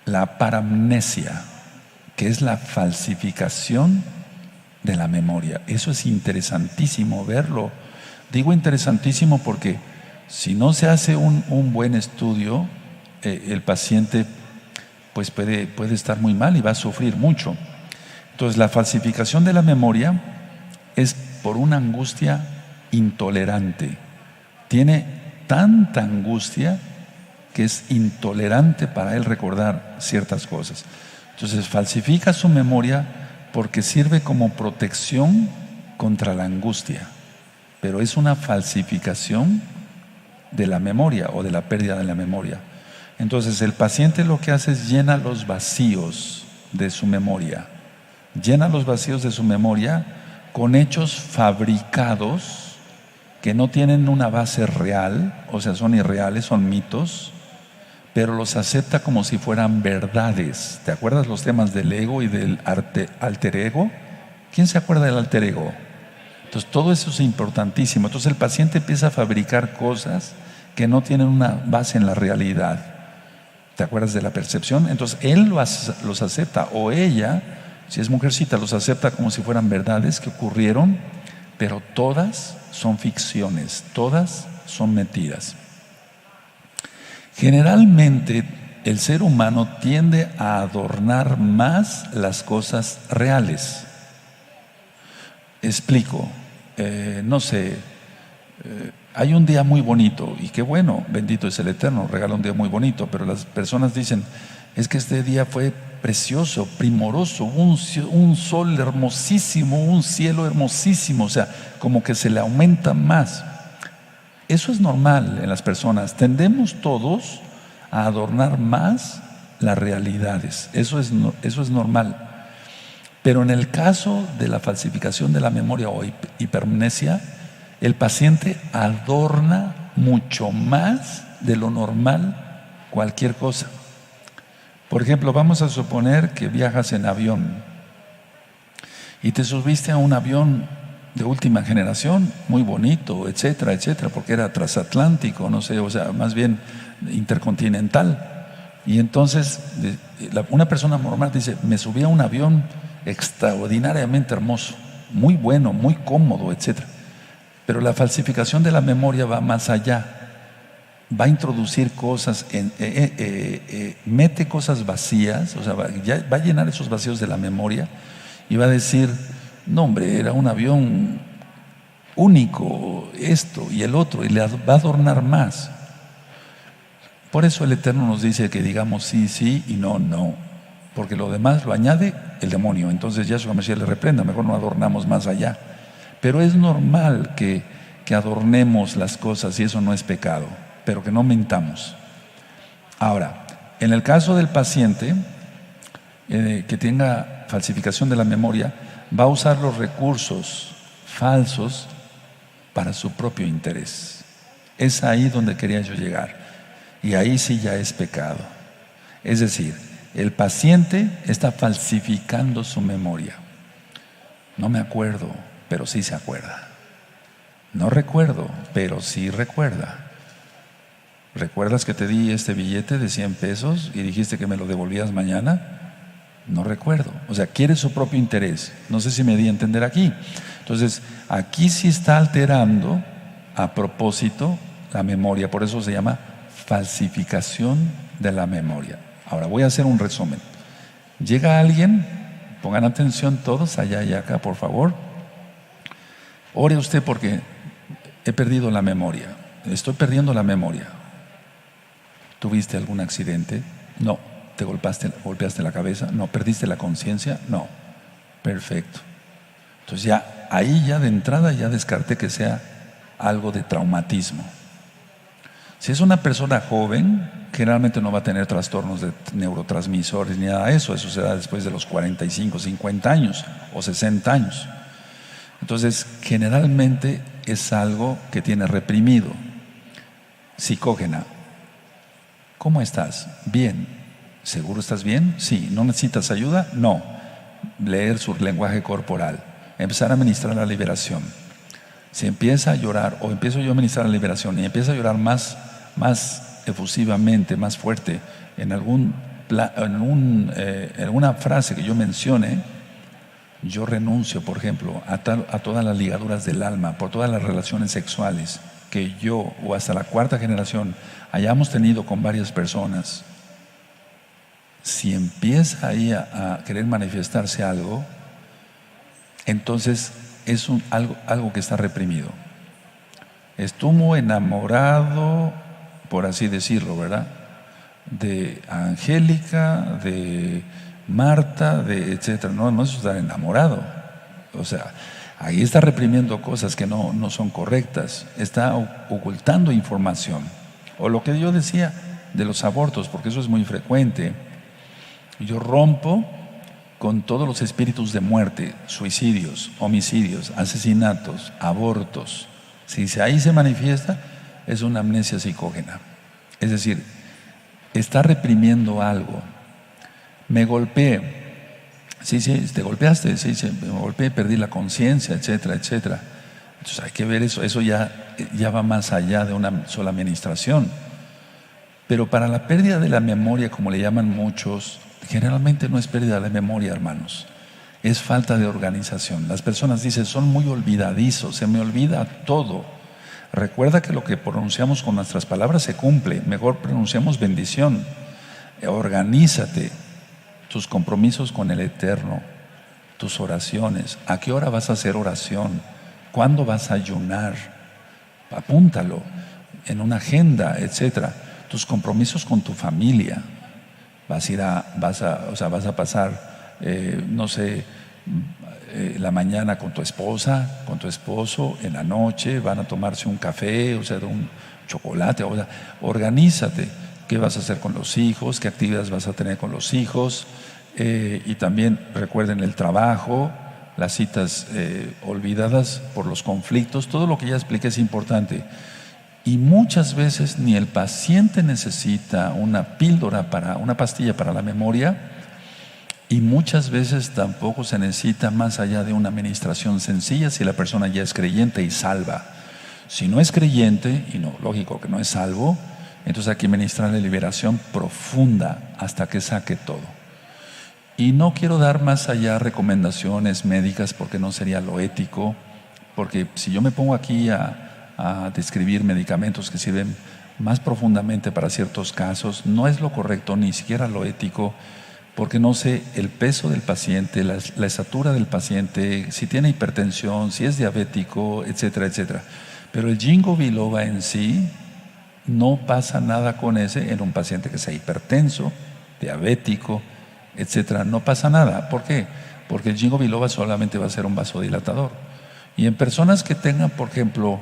La paramnesia, que es la falsificación de la memoria. Eso es interesantísimo verlo. Digo interesantísimo porque si no se hace un buen estudio, el paciente pues puede estar muy mal y va a sufrir mucho. Entonces la falsificación de la memoria es por una angustia intolerante. Tiene tanta angustia que es intolerante para él recordar ciertas cosas. Entonces falsifica su memoria porque sirve como protección contra la angustia, pero es una falsificación de la memoria o de la pérdida de la memoria. Entonces el paciente lo que hace es llena los vacíos de su memoria, llena los vacíos de su memoria con hechos fabricados que no tienen una base real, o sea, son irreales, son mitos, pero los acepta como si fueran verdades. ¿Te acuerdas los temas del ego y del alter ego? ¿Quién se acuerda del alter ego? Entonces todo eso es importantísimo. Entonces el paciente empieza a fabricar cosas que no tienen una base en la realidad. ¿Te acuerdas de la percepción? Entonces él los acepta, o ella, si es mujercita, los acepta como si fueran verdades que ocurrieron, pero todas son ficciones, todas son mentiras. Generalmente el ser humano tiende a adornar más las cosas reales. Explico, no sé, hay un día muy bonito, y qué bueno, bendito es el Eterno, regala un día muy bonito, pero las personas dicen, es que este día fue precioso, primoroso, un sol hermosísimo, un cielo hermosísimo, o sea, como que se le aumenta más. Eso es normal en las personas, tendemos todos a adornar más las realidades, eso es normal. Pero en el caso de la falsificación de la memoria o hipermnesia, el paciente adorna mucho más de lo normal cualquier cosa. Por ejemplo, vamos a suponer que viajas en avión y te subiste a un avión de última generación, muy bonito, etcétera, etcétera, porque era transatlántico, no sé, o sea, más bien intercontinental. Y entonces una persona normal dice, me subí a un avión extraordinariamente hermoso, muy bueno, muy cómodo, etcétera. Pero la falsificación de la memoria va más allá, va a introducir cosas, mete cosas vacías, o sea, va a llenar esos vacíos de la memoria y va a decir, no hombre, era un avión único, esto y el otro, y le va a adornar más. Por eso el Eterno nos dice que digamos sí, sí y no, no, porque lo demás lo añade el demonio. Entonces Yahshua Mashiach le reprenda, mejor no adornamos más allá. Pero es normal que adornemos las cosas y eso no es pecado, pero que no mentamos. Ahora, en el caso del paciente que tenga falsificación de la memoria, va a usar los recursos falsos para su propio interés. Es ahí donde quería yo llegar. Y ahí sí ya es pecado. Es decir, el paciente está falsificando su memoria. No me acuerdo, pero sí se acuerda. No recuerdo, pero sí recuerda. ¿Recuerdas que te di este billete de 100 pesos y dijiste que me lo devolvías mañana? No recuerdo. O sea, quiere su propio interés. No sé si me di a entender aquí. Entonces, aquí sí está alterando a propósito la memoria. Por eso se llama falsificación de la memoria. Ahora voy a hacer un resumen. Llega alguien, pongan atención todos, allá y acá, por favor. Ore usted porque he perdido la memoria. Estoy perdiendo la memoria. ¿Tuviste algún accidente? No. ¿Te golpeaste la cabeza? No. ¿Perdiste la conciencia? No. Perfecto. Entonces ya, ahí ya de entrada ya descarté que sea algo de traumatismo. Si es una persona joven, generalmente no va a tener trastornos de neurotransmisores ni nada de eso. Eso se da después de los 45, 50 años o 60 años. Entonces, generalmente es algo que tiene reprimido. Psicógena. ¿Cómo estás? Bien. ¿Seguro estás bien? Sí. ¿No necesitas ayuda? No. Leer su lenguaje corporal. Empezar a ministrar la liberación. Si empieza a llorar, o empiezo yo a ministrar la liberación y empieza a llorar más efusivamente, más fuerte, en alguna frase que yo mencione, yo renuncio, por ejemplo, a todas las ligaduras del alma, por todas las relaciones sexuales que yo o hasta la 4ª generación hayamos tenido con varias personas. Si empieza ahí a querer manifestarse algo, entonces es algo que está reprimido. Estuvo enamorado, por así decirlo, ¿verdad? de Angélica, de Marta, de etcétera. No, no es estar enamorado. O sea, ahí está reprimiendo cosas que no son correctas, está ocultando información. O lo que yo decía de los abortos, porque eso es muy frecuente. Yo rompo con todos los espíritus de muerte, suicidios, homicidios, asesinatos, abortos. Si ahí se manifiesta, es una amnesia psicógena. Es decir, está reprimiendo algo. Me golpeé. Sí, te golpeaste, sí, me golpeé, perdí la conciencia, etcétera, etcétera. Entonces hay que ver eso. Eso ya va más allá de una sola administración. Pero para la pérdida de la memoria, como le llaman muchos, generalmente no es pérdida de memoria, hermanos. Es falta de organización. Las personas dicen, son muy olvidadizos, se me olvida todo. Recuerda que lo que pronunciamos con nuestras palabras se cumple. Mejor pronunciamos bendición. Organízate. Tus compromisos con el Eterno, tus oraciones. ¿A qué hora vas a hacer oración? ¿Cuándo vas a ayunar? Apúntalo en una agenda, etcétera. Tus compromisos con tu familia. Vas a pasar, la mañana con tu esposa, con tu esposo, en la noche van a tomarse un café, un chocolate. Organízate. ¿Qué vas a hacer con los hijos? ¿Qué actividades vas a tener con los hijos? Y también recuerden el trabajo, las citas olvidadas por los conflictos. Todo lo que ya expliqué es importante. Y muchas veces ni el paciente necesita una pastilla para la memoria, y muchas veces tampoco se necesita más allá de una administración sencilla si la persona ya es creyente y salva. Si no es creyente, y no, lógico que no es salvo, entonces hay que ministrarle liberación profunda hasta que saque todo. Y no quiero dar más allá recomendaciones médicas porque no sería lo ético, porque si yo me pongo aquí a describir medicamentos que sirven más profundamente para ciertos casos, no es lo correcto, ni siquiera lo ético, porque no sé el peso del paciente, la estatura del paciente, si tiene hipertensión, si es diabético, etcétera, etcétera. Pero el ginkgo biloba en sí, no pasa nada con ese en un paciente que sea hipertenso, diabético, etcétera. No pasa nada. ¿Por qué? Porque el ginkgo biloba solamente va a ser un vasodilatador. Y en personas que tengan, por ejemplo,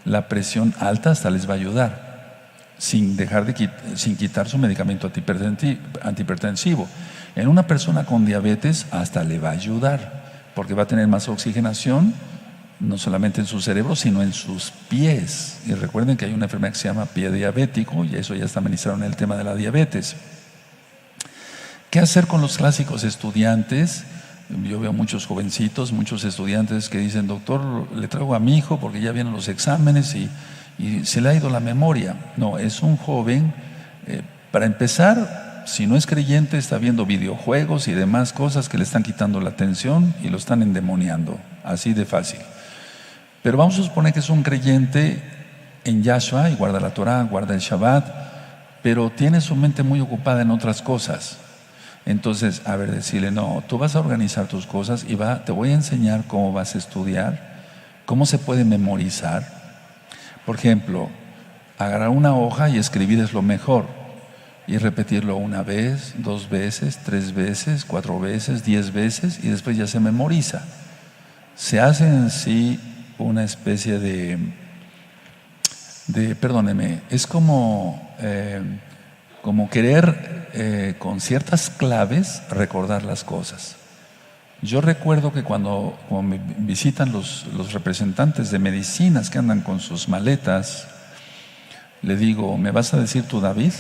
la presión alta, hasta les va a ayudar, sin quitar su medicamento antihipertensivo. En una persona con diabetes, hasta le va a ayudar, porque va a tener más oxigenación, no solamente en su cerebro, sino en sus pies. Y recuerden que hay una enfermedad que se llama pie diabético, y eso ya está ministrado en el tema de la diabetes. ¿Qué hacer con los clásicos estudiantes? Yo veo muchos jovencitos, muchos estudiantes que dicen, doctor, le traigo a mi hijo porque ya vienen los exámenes y se le ha ido la memoria. No, es un joven, para empezar, si no es creyente, está viendo videojuegos y demás cosas que le están quitando la atención y lo están endemoniando, así de fácil. Pero vamos a suponer que es un creyente en Yahshua y guarda la Torah, guarda el Shabbat, pero tiene su mente muy ocupada en otras cosas. Entonces, decirle, no, tú vas a organizar tus cosas y te voy a enseñar cómo vas a estudiar, cómo se puede memorizar. Por ejemplo, agarrar una hoja y escribir es lo mejor, y repetirlo 1 vez, 2 veces, 3 veces, 4 veces, 10 veces, y después ya se memoriza. Se hace en sí una especie perdóneme, es como querer con ciertas claves recordar las cosas. Yo recuerdo que cuando me visitan los representantes de medicinas que andan con sus maletas, le digo, ¿me vas a decir tú, David?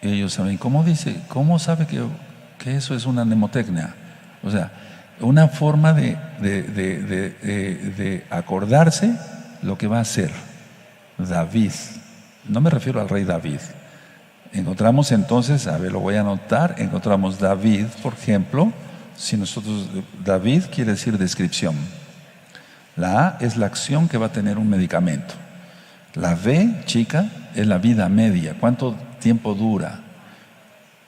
Y ellos saben, ¿cómo sabe que eso es una mnemotecnia? O sea, una forma de acordarse lo que va a hacer David. No me refiero al rey David. Encontramos entonces, lo voy a anotar, encontramos David, por ejemplo, David quiere decir descripción. La A es la acción que va a tener un medicamento. La V, chica, es la vida media, cuánto tiempo dura.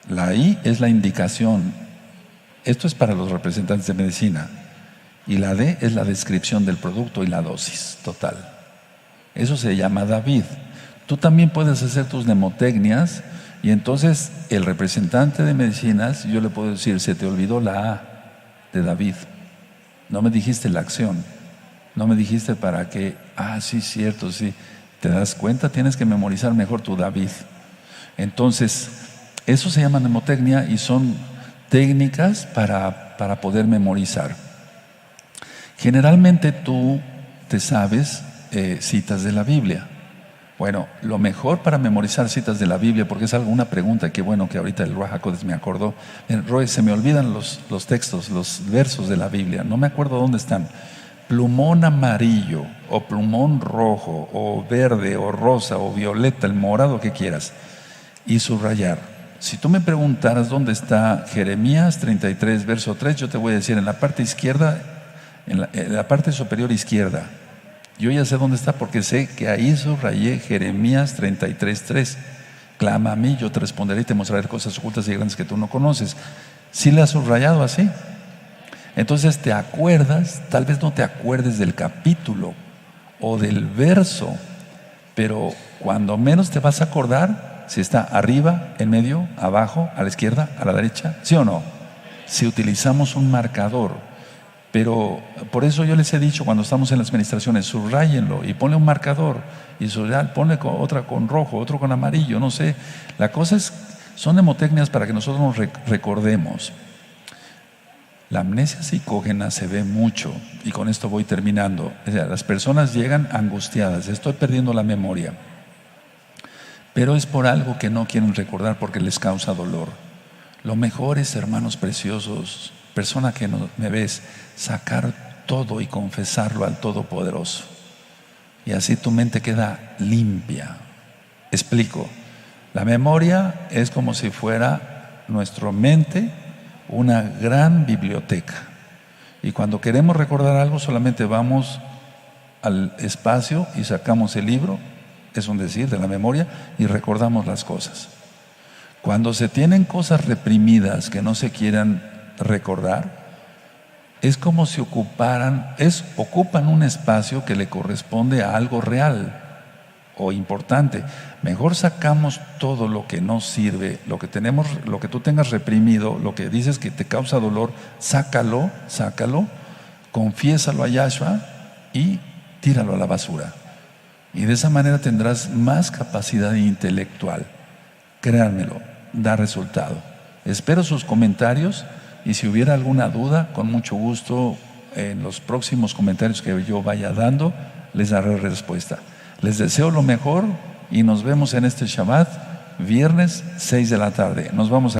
La I es la indicación. Esto es para los representantes de medicina. Y la D es la descripción del producto y la dosis total. Eso se llama David. Tú también puedes hacer tus mnemotecnias Y entonces el representante de medicinas, yo le puedo decir, se te olvidó la A de David. No me dijiste la acción. No me dijiste para qué. Ah, sí, cierto, sí. ¿Te das cuenta? Tienes que memorizar mejor tu David. Entonces, eso se llama mnemotecnia y son técnicas para poder memorizar. Generalmente tú te sabes citas de la Biblia. Bueno, lo mejor para memorizar citas de la Biblia, porque es una pregunta que bueno que ahorita el Ruach HaKodesh me acordó. Roy, se me olvidan los textos, los versos de la Biblia, no me acuerdo dónde están. Plumón amarillo, o plumón rojo, o verde, o rosa, o violeta, el morado que quieras, y subrayar. Si tú me preguntaras dónde está Jeremías 33, verso 3, yo te voy a decir en la parte izquierda, en la parte superior izquierda. Yo ya sé dónde está porque sé que ahí subrayé Jeremías 33, 3. Clama a mí, yo te responderé y te mostraré cosas ocultas y grandes que tú no conoces. ¿Sí le has subrayado así? Entonces te acuerdas, tal vez no te acuerdes del capítulo o del verso, pero cuando menos te vas a acordar si está arriba, en medio, abajo, a la izquierda, a la derecha, ¿sí o no? Si utilizamos un marcador. Pero por eso yo les he dicho cuando estamos en las ministraciones, subrayenlo y ponle un marcador y ponle otra con rojo, otro con amarillo, no sé. La cosa es, son mnemotecnias para que nosotros nos recordemos. La amnesia psicógena se ve mucho, y con esto voy terminando. O sea, las personas llegan angustiadas, estoy perdiendo la memoria, pero es por algo que no quieren recordar porque les causa dolor. Lo mejor es, hermanos preciosos, persona que me ves, sacar todo y confesarlo al Todopoderoso. Y así tu mente queda limpia. Explico. La memoria es como si fuera nuestra mente una gran biblioteca. Y cuando queremos recordar algo, solamente vamos al espacio y sacamos el libro, es un decir, de la memoria, y recordamos las cosas. Cuando se tienen cosas reprimidas que no se quieran recordar, es como si ocupan un espacio que le corresponde a algo real o importante. Mejor sacamos todo lo que no sirve, lo que tú tengas reprimido, lo que dices que te causa dolor, sácalo, confiésalo a Yahshua y tíralo a la basura. Y de esa manera tendrás más capacidad intelectual. Créanmelo, da resultado. Espero sus comentarios. Y si hubiera alguna duda, con mucho gusto, en los próximos comentarios que yo vaya dando, les daré respuesta. Les deseo lo mejor y nos vemos en este Shabbat, viernes 6 de la tarde. Nos vamos a